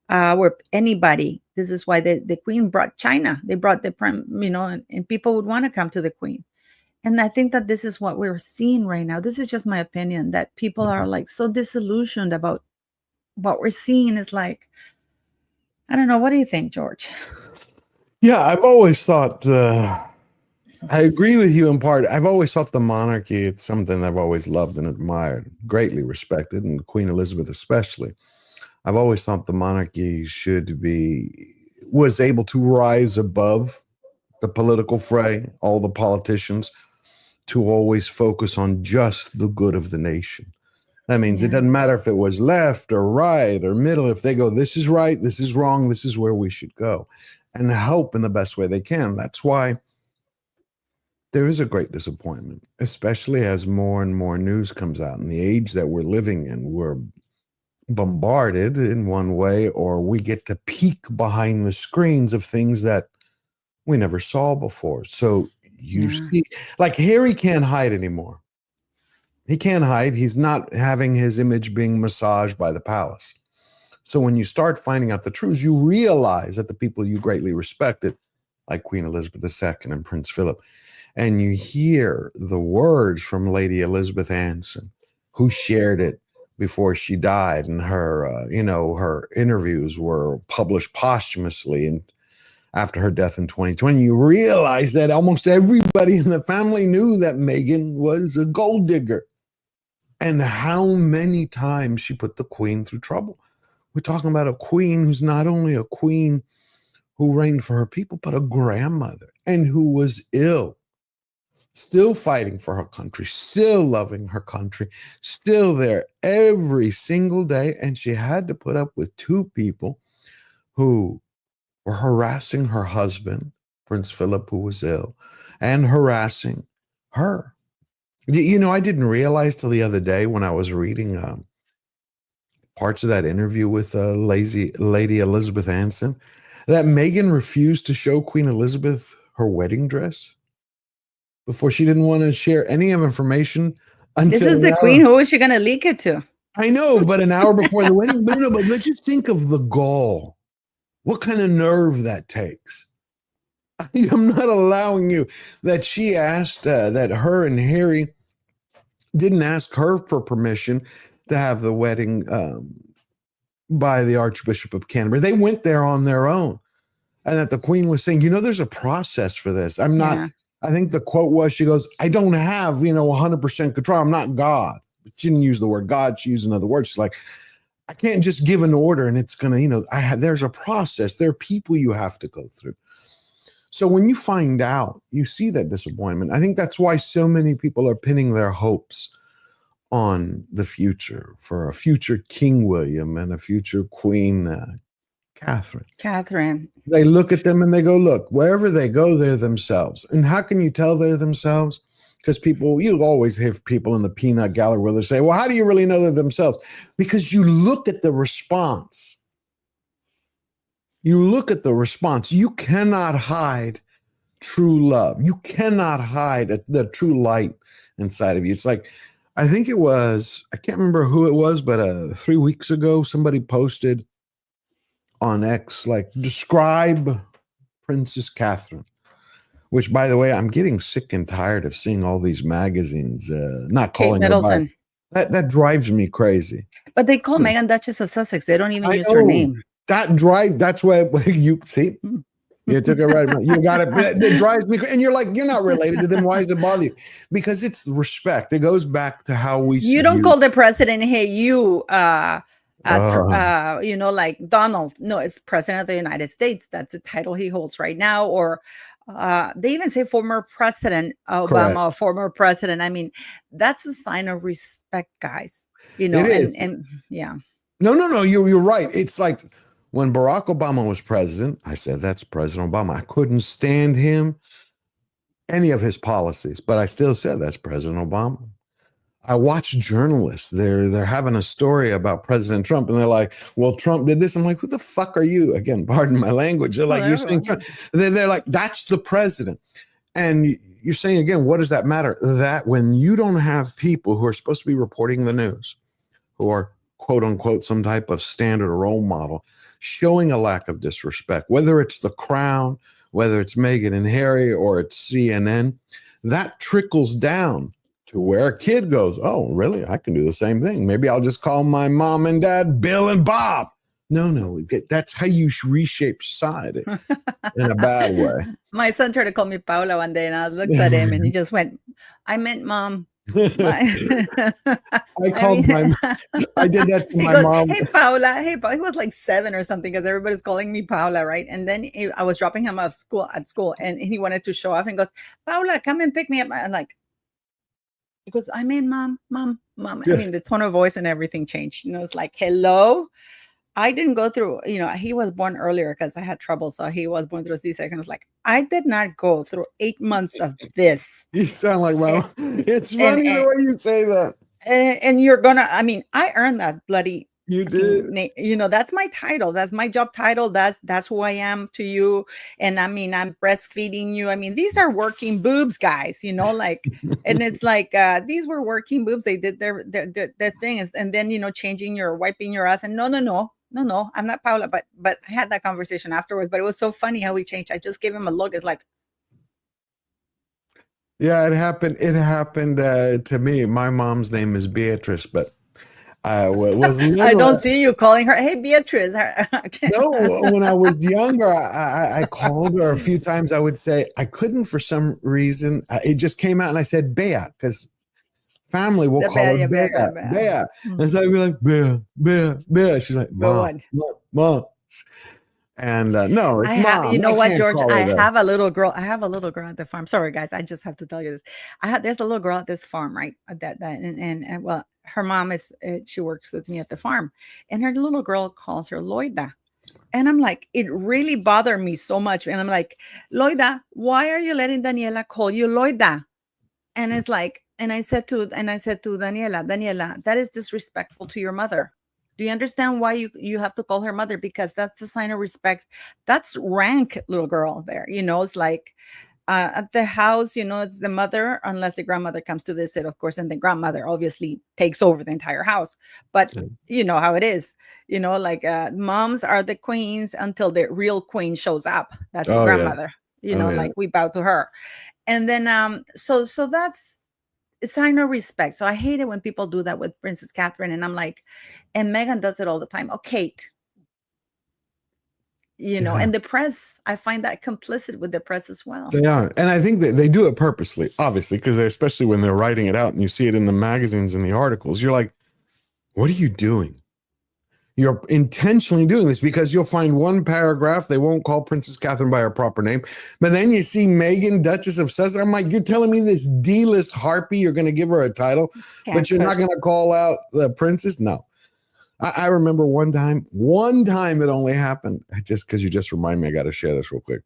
where anybody. This is why the queen brought China. They brought the prime, and people would want to come to the queen. And I think that this is what we're seeing right now. This is just my opinion, that people are like so disillusioned about what we're seeing. Is like, I don't know. What do you think, George? Yeah, I've always thought, I agree with you in part. I've always thought the monarchy, it's something I've always loved and admired, greatly respected, and Queen Elizabeth especially. I've always thought the monarchy was able to rise above the political fray, all the politicians, to always focus on just the good of the nation. That means it Yeah. doesn't matter if it was left or right or middle. If they go, this is right, this is wrong, this is where we should go, and help in the best way they can. That's why there is a great disappointment, especially as more and more news comes out. In the age that we're living in, we're bombarded in one way, or we get to peek behind the screens of things that we never saw before. So you Yeah. see, like Harry can't hide anymore. He can't hide. He's not having his image being massaged by the palace. So when you start finding out the truth, you realize that the people you greatly respected, like Queen Elizabeth II and Prince Philip, and you hear the words from Lady Elizabeth Anson, who shared it before she died, and her, her interviews were published posthumously, and after her death in 2020, you realize that almost everybody in the family knew that Meghan was a gold digger and how many times she put the queen through trouble. We're talking about a queen who's not only a queen who reigned for her people, but a grandmother and who was ill, still fighting for her country, still loving her country, still there every single day. And she had to put up with two people who were harassing her husband, Prince Philip, who was ill, and harassing her. You know, I didn't realize till the other day when I was reading parts of that interview with Lady Elizabeth Anson that Meghan refused to show Queen Elizabeth her wedding dress before. She didn't want to share any of information until This is the queen. Who is she going to leak it to? I know, but an hour before the wedding. But let's just think of the gall. What kind of nerve that takes. I'm not allowing you. That she asked that her and Harry didn't ask her for permission to have the wedding by the Archbishop of Canterbury. They went there on their own. And that the queen was saying, there's a process for this. I'm not, yeah. I think the quote was, she goes, I don't have, 100% control. I'm not God. But she didn't use the word God. She used another word. She's like, I can't just give an order and it's going to, there's a process. There are people you have to go through. So when you find out, you see that disappointment. I think that's why so many people are pinning their hopes on the future, for a future King William and a future Queen Catherine. They look at them and they go, look, wherever they go, they're themselves. And how can you tell they're themselves? Because you always have people in the peanut gallery where they say, well, how do you really know they're themselves? Because you look at the response. You look at the response. You cannot hide true love. You cannot hide the true light inside of you. It's like, I think it was, I can't remember who it was, but 3 weeks ago, somebody posted on X, like, describe Princess Catherine. Which, by the way, I'm getting sick and tired of seeing all these magazines not calling her by. That drives me crazy. But they call Meghan Duchess of Sussex. They don't even use her name. That's why you see. You took it right. You got it. It drives me. And you're like, you're not related to them. Why does it bother you? Because it's respect. It goes back to how we. You don't call the president, hey, you. Like Donald. No, it's President of the United States. That's the title he holds right now. Or they even say former President Obama, correct. Former president. I mean, that's a sign of respect, guys. It is. And yeah. No. You're right. It's like when Barack Obama was president, I said, that's President Obama. I couldn't stand him, any of his policies, but I still said that's President Obama. I watch journalists. They're having a story about President Trump, and they're like, well, Trump did this. I'm like, who the fuck are you? Again, pardon my language. They're like, you're saying Trump. They're like, that's the president. And you're saying, again, what does that matter? That when you don't have people who are supposed to be reporting the news, who are, quote unquote, some type of standard or role model, showing a lack of disrespect, whether it's the Crown, whether it's Meghan and Harry, or it's CNN, that trickles down to where a kid goes, oh, really? I can do the same thing. Maybe I'll just call my mom and dad Bill and Bob. No, that's how you reshape society in a bad way. My son tried to call me Paula one day, and I looked at him, and he just went, I meant mom. I did that to my mom. Hey, Paula. He was like 7 or something, because everybody's calling me Paula, right? And then I was dropping him off at school, and he wanted to show off and goes, Paula, come and pick me up. I'm like, because I mean, mom. Yes. I mean, the tone of voice and everything changed. It's like, hello. I didn't go through, he was born earlier because I had trouble. So he was born through C-section. It's like, I did not go through 8 months of this. You sound like, well, it's funny the way you say that. And you're gonna, I earned that bloody. You did. That's my title. That's my job title. That's who I am to you. And I'm breastfeeding you. These are working boobs, guys, like, and it's like, these were working boobs. They did their thing. And then, wiping your ass. And no, I'm not Paula, but I had that conversation afterwards, but it was so funny how he changed. I just gave him a look. It's like, yeah, it happened. It happened to me. My mom's name is Beatrice, but Was I don't little. see you calling her, hey, Beatrice. No, when I was younger, I called her a few times. I would say I couldn't for some reason. It just came out, and I said Bea because family will The call her bad, yeah, Bea, bad, bad, bad. Bea, and Mhm. so I'd be like Bea, Bea, Bea. She's like But Mom, what? Mom, Mom. And no, it's I have, you Mom. know I what, can't George? call I her that. have a little girl. I have a little girl at the farm. Sorry, guys. I just have to tell you this. There's a little girl at this farm, right? And well, her mom is, she works with me at the farm, and her little girl calls her Loida. And I'm like, it really bothered me so much. And I'm like, Loida, why are you letting Daniela call you Loida? And it's like, and I said to Daniela, Daniela, that is disrespectful to your mother. Do you understand why you have to call her mother? Because that's the sign of respect. That's rank, little girl. There, it's like, at the house, it's the mother, unless the grandmother comes to visit, of course, and the grandmother obviously takes over the entire house. But Yeah. you know how it is. Like, moms are the queens until the real queen shows up. That's the Oh yeah. grandmother. Oh yeah. Like, we bow to her. And then, so that's a sign of respect. So I hate it when people do that with Princess Catherine, and I'm like, and Meghan does it all the time. Oh, Kate, Yeah. and the press, I find that complicit with the press as well. They are, and I think that they do it purposely, obviously, because especially when they're writing it out and you see it in the magazines and the articles, you're like, "What are you doing? You're intentionally doing this because you'll find one paragraph they won't call Princess Catherine by her proper name, but then you see Meghan, Duchess of Sussex. I'm like, you're telling me this D-list harpy, you're going to give her a title, but you're not Scamper. going to call out the princess? No." I remember one time it only happened just because you just remind me. I got to share this real quick.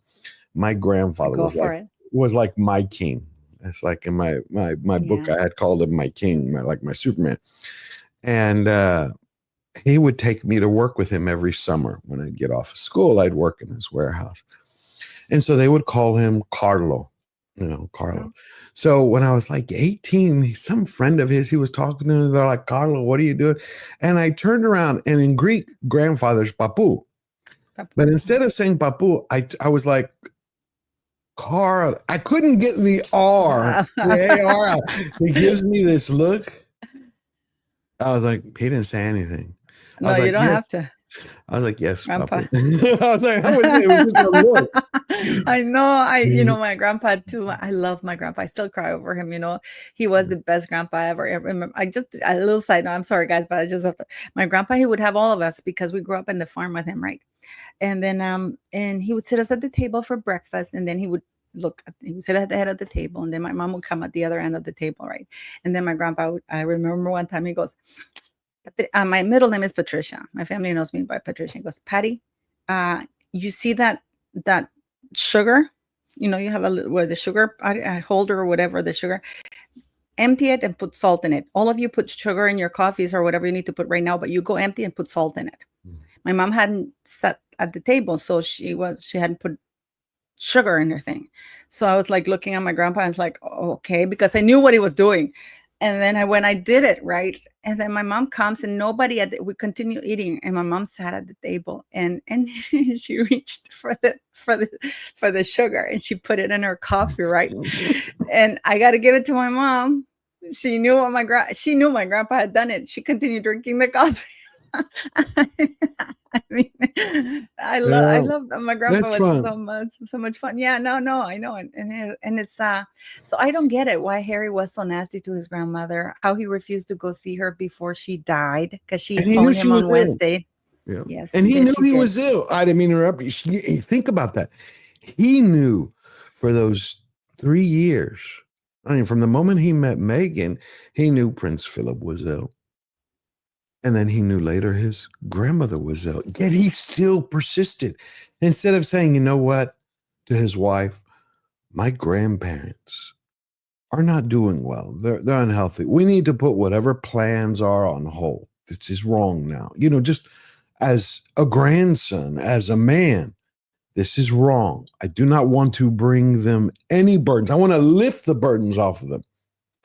My grandfather Go for it. was like my king. It's like in my book, Yeah. I had called him my king, like my Superman. And he would take me to work with him every summer. When I'd get off of school, I'd work in his warehouse. And so they would call him Carlo, Carlo. Oh, So when I was like 18, some friend of his, he was talking to me. They're like, Carlo, what are you doing? And I turned around, and in Greek, grandfather's papu. But Papu. instead of saying papu, I was like, Carl. I couldn't get the R, the AR out. He gives me this look. I was like, he didn't say anything. I No, was you like, don't yes. have to, I was like, yes, Grandpa. papu. I was like, it was just a look. I know. My grandpa too. I love my grandpa. I still cry over him. He was the best grandpa ever remember. I just a little side note. I'm sorry, guys, but I just have to. My grandpa, he would have all of us because we grew up in the farm with him, right? And then, and he would sit us at the table for breakfast, and then he would sit at the head of the table, and then my mom would come at the other end of the table, right? And then my grandpa, I remember one time he goes, my middle name is Patricia. My family knows me by Patricia. He goes, Patty, you see that sugar? You have where the sugar holder or whatever, the sugar. Empty it and put salt in it. All of you put sugar in your coffees or whatever you need to put right now, but you go empty and put salt in it. My mom hadn't sat at the table, so she hadn't put sugar in her thing. So I was like looking at my grandpa and it's like, "Oh, okay," because I knew what he was doing. And then when I did it, right? And then my mom comes and nobody we continue eating. And my mom sat at the table and she reached for the sugar and she put it in her coffee, right? And I got to give it to my mom. She knew my grandpa had done it. She continued drinking the coffee. I mean, I Yeah, love that my grandpa that's was fun. so much fun. Yeah, no, I know, and it's so I don't get it why Harry was so nasty to his grandmother. How he refused to go see her before she died because she And he knew phoned she him was on ill. Wednesday. Yeah. Yes, And she he did. knew She he did. was ill. I didn't mean to interrupt you. Think about that. He knew for those 3 years. I mean, from the moment he met Megan, he knew Prince Philip was ill. And then he knew later his grandmother was ill. Yet he still persisted. Instead of saying, you know what, to his wife, my grandparents are not doing well. They're unhealthy. We need to put whatever plans are on hold. This is wrong now. Just as a grandson, as a man, this is wrong. I do not want to bring them any burdens. I want to lift the burdens off of them.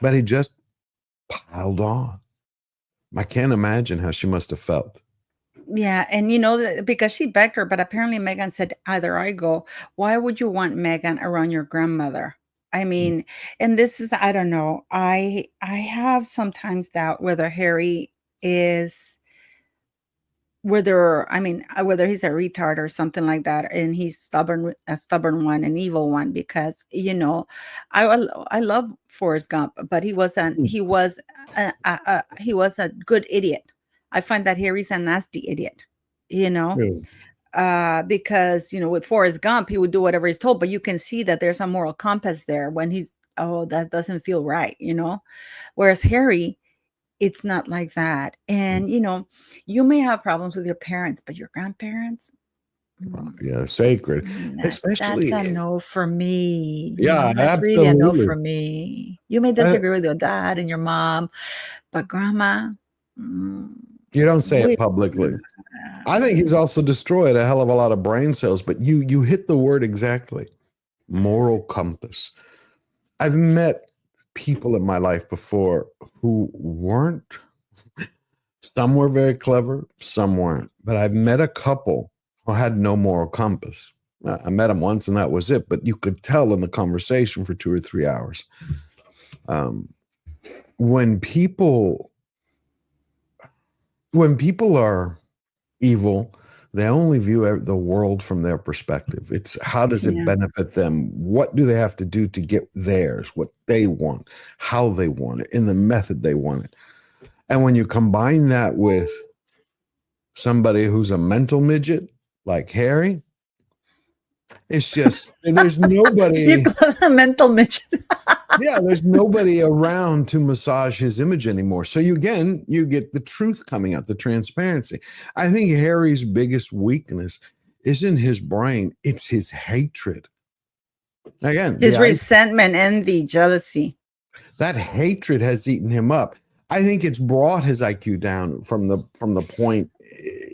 But he just piled on. I can't imagine how she must have felt. Yeah, and because she begged her, but apparently Megan said, either I go. Why would you want Megan around your grandmother? I Mm. mean, and this is, I don't know. I have sometimes doubt whether Harry is whether he's a retard or something like that, and he's a stubborn one, an evil one, because I love Forrest Gump, but he was a good idiot. I find that Harry's a nasty idiot, you know, Yeah. because with Forrest Gump, he would do whatever he's told, but you can see that there's a moral compass there when he's, oh, that doesn't feel right. Whereas Harry, it's not like that. And you may have problems with your parents, but your grandparents, Yeah, sacred. that's a Especially, no for me. yeah, That's really a no for absolutely. me. You may Uh, disagree with your dad and your mom, but grandma, mm, you don't say we it publicly. I think he's also destroyed a hell of a lot of brain cells, but you hit the word exactly. Moral compass. I've met people in my life before who weren't, some were very clever, some weren't. But I've met a couple who had no moral compass. I met them once and that was it, but you could tell in the conversation for 2 or 3 hours. Um, when people when people are evil, they only view the world from their perspective. It's how does it yeah. benefit them? What do they have to do to get theirs, what they want, how they want it, in the method they want it. And when you combine that with somebody who's a mental midget like Harry, it's just, there's You nobody, call it a mental midget. yeah, there's nobody around to massage his image anymore. So you get the truth coming out, the transparency. I think Harry's biggest weakness isn't his brain, it's his hatred. Again, His resentment, envy, jealousy. that hatred has eaten him up. I think it's brought his IQ down from the point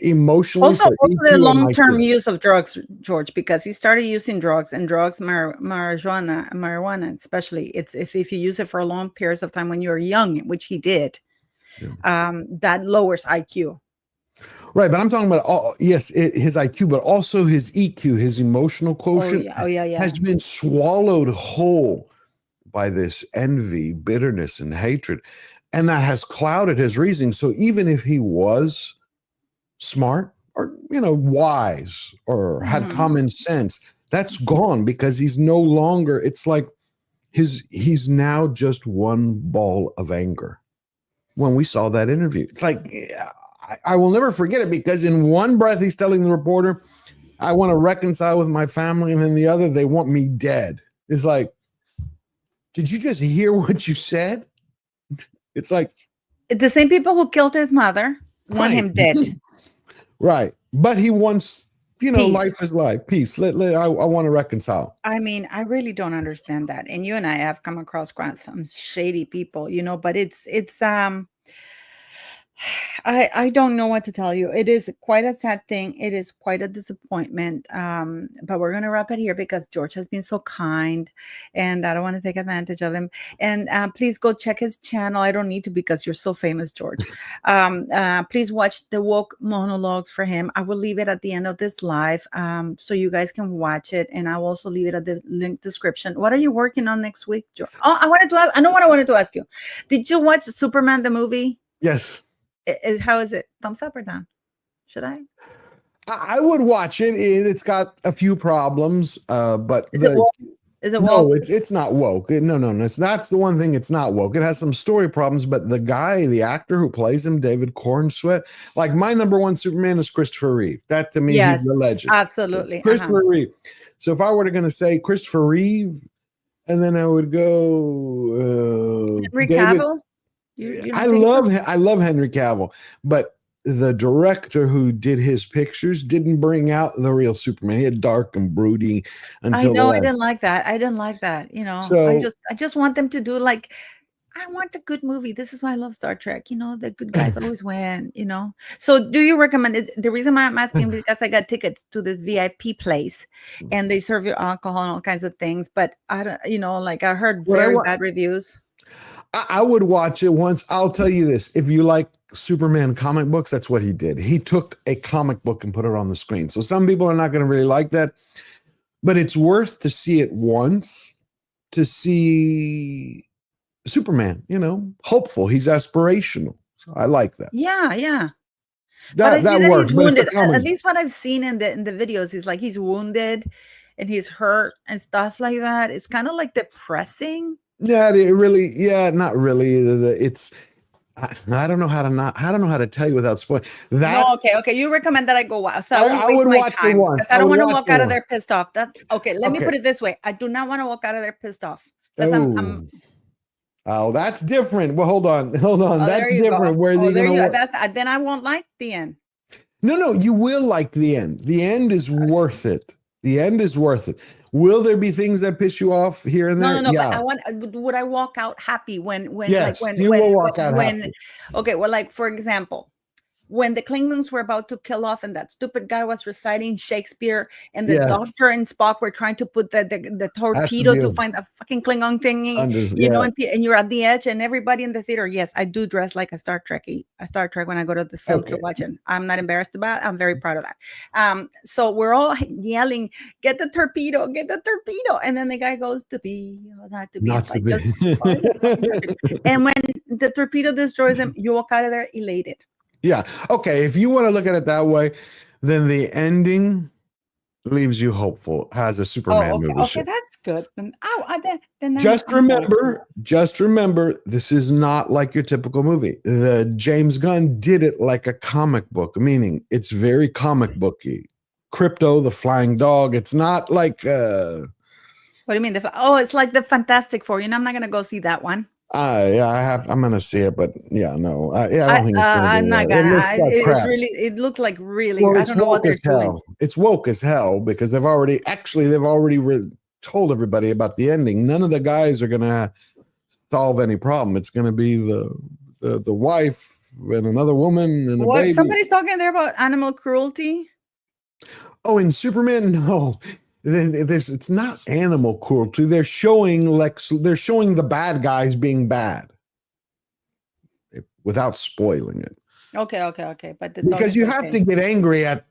emotionally Also, for the EQ and long-term IQ. use of drugs, George, because he started using drugs, and drugs, marijuana, especially, it's if you use it for long periods of time when you're young, which he did, Yeah. that lowers IQ. Right, but I'm talking about his IQ, but also his EQ, his emotional Oh quotient yeah, oh yeah, yeah. has been swallowed whole by this envy, bitterness, and hatred. And that has clouded his reasoning. So even if he was smart or, wise or had Mhm. common sense, that's gone because he's no longer, it's like he's now just one ball of anger. When we saw that interview, it's like, I will never forget it because in one breath, he's telling the reporter, I want to reconcile with my family. And then the other, they want me dead. It's like, did you just hear what you said? It's like, The same people who killed his mother want right, him dead. right. But he wants, Peace. life is life, peace. I want to reconcile. I mean, I really don't understand that. And you and I have come across some shady people, but it's I don't know what to tell you. It is quite a sad thing. It is quite a disappointment. But we're gonna wrap it here because George has been so kind, and I don't want to take advantage of him. And please go check his channel. I don't need to because you're so famous, George. Please watch the woke monologues for him. I will leave it at the end of this live, so you guys can watch it, and I will also leave it at the link description. What are you working on next week, George? Oh, I know what I wanted to ask you. Did you watch Superman the movie? Yes. How is it? Thumbs up or down? Should I? I would watch it. It's got a few problems, but Is it woke? Is it no, woke? it's not woke. No. That's the one thing. It's not woke. It has some story problems, but the actor who plays him, David Cornsweet, like my number one Superman is Christopher Reeve. That to me, he's Yes, the legend. absolutely. Christopher Reeve. So if I were going to say Christopher Reeve, and then I would go Henry David. Cavill? You don't think so? I love Henry Cavill, but the director who did his pictures didn't bring out the real Superman. He had dark and broody I until the know I last. didn't like that. I didn't like that. So I just want them to do like I want a good movie. This is why I love Star Trek. The good guys always win. So do you recommend it? The reason why I'm asking because I got tickets to this VIP place and they serve you alcohol and all kinds of things. But I don't, like I heard what very bad reviews. I would watch it once. I'll tell you this: if you like Superman comic books, that's what he did. He took a comic book and put it on the screen. So some people are not going to really like that, but it's worth to see it once to see Superman. Hopeful. He's aspirational. So I like that. Yeah, yeah. But I That see that that works. he's But it's a wounded. At comic. least what I've seen in the videos is like he's wounded and he's hurt and stuff like that. It's kind of like depressing. Yeah, it really. Yeah, not really. It's. I don't know how to not. I don't know how to tell you without spoiling. No, That okay, okay. You recommend that I go watch, so I won't I waste would my watch it time once. because I I don't would want to watch walk it out of once. there pissed off. That okay. Let me Okay. put it this way: I do not want to walk out of there pissed off because I'm. Oh, oh, that's different. Well, hold on. Oh, That's there you go. different. Where Oh, you're there gonna you. work? That's then I won't like the end. No, no, you will like the end. The end is worth it. The end is worth it. Will there be things that piss you off here and No, no, there? no. But Yeah. I want. Would I walk out happy when like Yes, you will walk out when? happy. Okay, well, like for example, when the Klingons were about to kill off and that stupid guy was reciting Shakespeare and the Yes, doctor and Spock were trying to put the has to torpedo be to find a fucking Klingon thingy, you know, yeah. and you're at the edge and everybody in the theater. Yes, I do dress like a Star Trek when I go to the film to Okay. watch it. I'm not embarrassed about it. I'm very proud of that. So we're all yelling, get the torpedo. And then the guy goes to be or not to be. Not It's to like be. just find the fucking torpedo. And when the torpedo destroys him, you walk out of there elated. Yeah. Okay. If you want to look at it that way, then the ending leaves you hopeful as a Oh, Superman okay, movie okay, should. that's good. Then then Just remember, this is not like your typical movie. The James Gunn did it like a comic book, meaning it's very comic booky. Crypto, the flying dog. It's not like What do you mean? Oh, it's like the Fantastic Four. You know, I'm not gonna go see that one. yeah, I'm gonna see it, but yeah, no, yeah, I don't think it's gonna be I'm not that. It gonna. looks like It's crap. really. It looks like really. Well, I it's don't know what woke they're as doing. hell. It's woke as hell because they've already told everybody about the ending. None of the guys are gonna solve any problem. It's gonna be the wife and another woman and a What? baby. Somebody's talking there about animal cruelty. Oh, in Superman, no. It's not animal cruelty. They're showing They're showing the bad guys being bad without spoiling it. Okay, okay, okay. But the dog Because is you have okay. to get angry at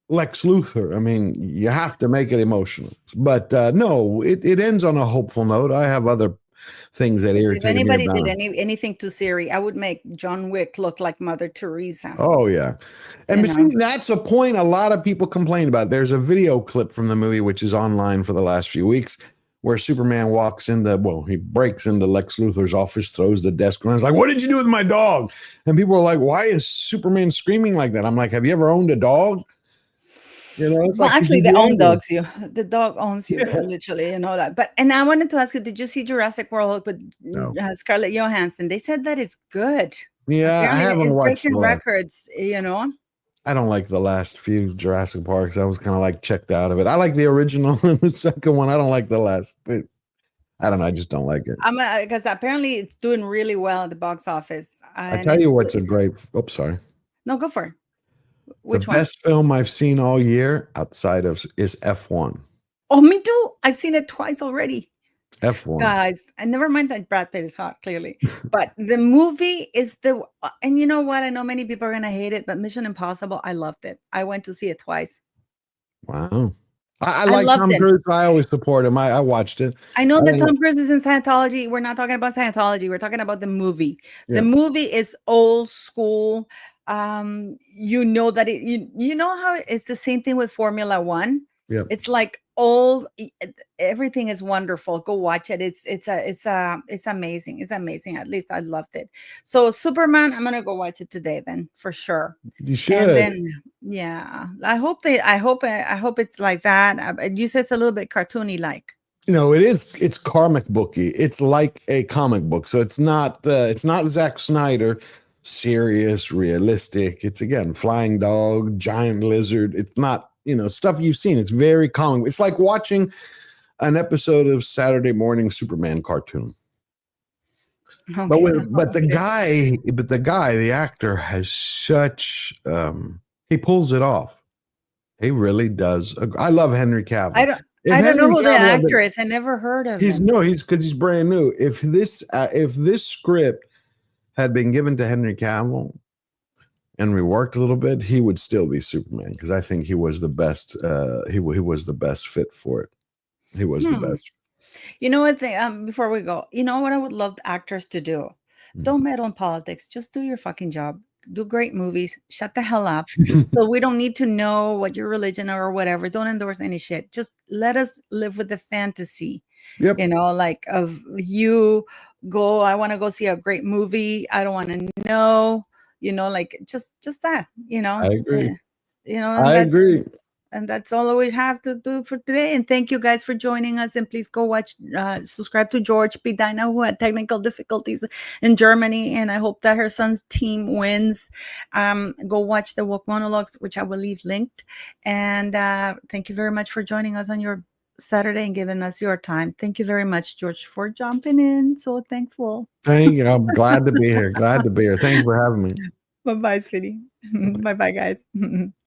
Lex Luthor. I mean, you have to make it emotional. But no, it ends on a hopeful note. I have other things that Because if irritated me anybody about did him. anything to Siri, I would make John Wick look like Mother Teresa. Oh yeah, and You but see, know. that's a point a lot of people complain about. There's a video clip from the movie which is online for the last few weeks, where Superman walks into he breaks into Lex Luthor's office, throws the desk around. He's like, "What did you do with my dog?" And people are like, "Why is Superman screaming like that?" I'm like, "Have you ever owned a dog?" You know, it's Well, like you actually, should the be own angry. dogs you. The dog owns you, Yeah. literally, you know that. But and I wanted to ask you, did you see Jurassic World with No. Scarlett Johansson? They said that it's good. Yeah, I Apparently, haven't it's watched the breaking last. records. You know. I don't like the last few Jurassic Parks. I was kind of like checked out of it. I like the original and the second one. I don't like the last. I don't know. I just don't like it. I'm because apparently it's doing really well at the box office, I and tell you it's what's a great. Oops, sorry. no, go for it. The Which one? best film I've seen all year outside of is F1. Oh, me too. I've seen it twice already. F1. Guys, and never mind that Brad Pitt is hot, clearly. But the movie is and you know what? I know many people are gonna hate it, but Mission Impossible, I loved it. I went to see it twice. Wow. I I like loved Tom it. Cruise. I always support him. I watched it. I know I that didn't- Tom Cruise is in Scientology. We're not talking about Scientology. We're talking about the movie. The Yeah. movie is old school. You know that you know how it's the same thing with Formula One. Yeah. It's like everything is wonderful. Go watch it. It's amazing. It's amazing. At least I loved it. So Superman, I'm gonna go watch it today then for sure. You And should. then yeah, I hope it's like that. You said it's a little bit cartoony like. It's comic booky. It's like a comic book. So it's not Zack Snyder serious, realistic. It's again flying dog, giant lizard. It's not, stuff you've seen. It's very comic. It's like watching an episode of Saturday Morning Superman cartoon. But Okay. the actor has such he pulls it off. He really does. I love Henry Cavill. I don't If I don't know Henry who the Cavill had been- actor is. I never heard of He's him. no, he's because he's brand new. If this script had been given to Henry Cavill and reworked a little bit, he would still be Superman because I think he was the best. He was the best fit for it. He was the best. You know what? Before we go, you know what I would love actors to do? Don't meddle in politics. Just do your fucking job. Do great movies. Shut the hell up. So we don't need to know what your religion or whatever. Don't endorse any shit. Just let us live with the fantasy, Yep. like of you go, I want to go see a great movie. I don't want to know, like just that, I agree. and I that's agree. and that's all we have to do for today. And thank you guys for joining us. And please go watch, subscribe to George P. Dinah, who had technical difficulties in Germany. And I hope that her son's team wins. Go watch the Woke Monologues, which I will leave linked. And thank you very much for joining us on your Saturday and giving us your time. Thank you very much, George, for jumping in. So thankful. Thank you. I'm glad to be here. Glad to be here. Thank you for having me. Bye bye, sweetie. Bye bye, guys.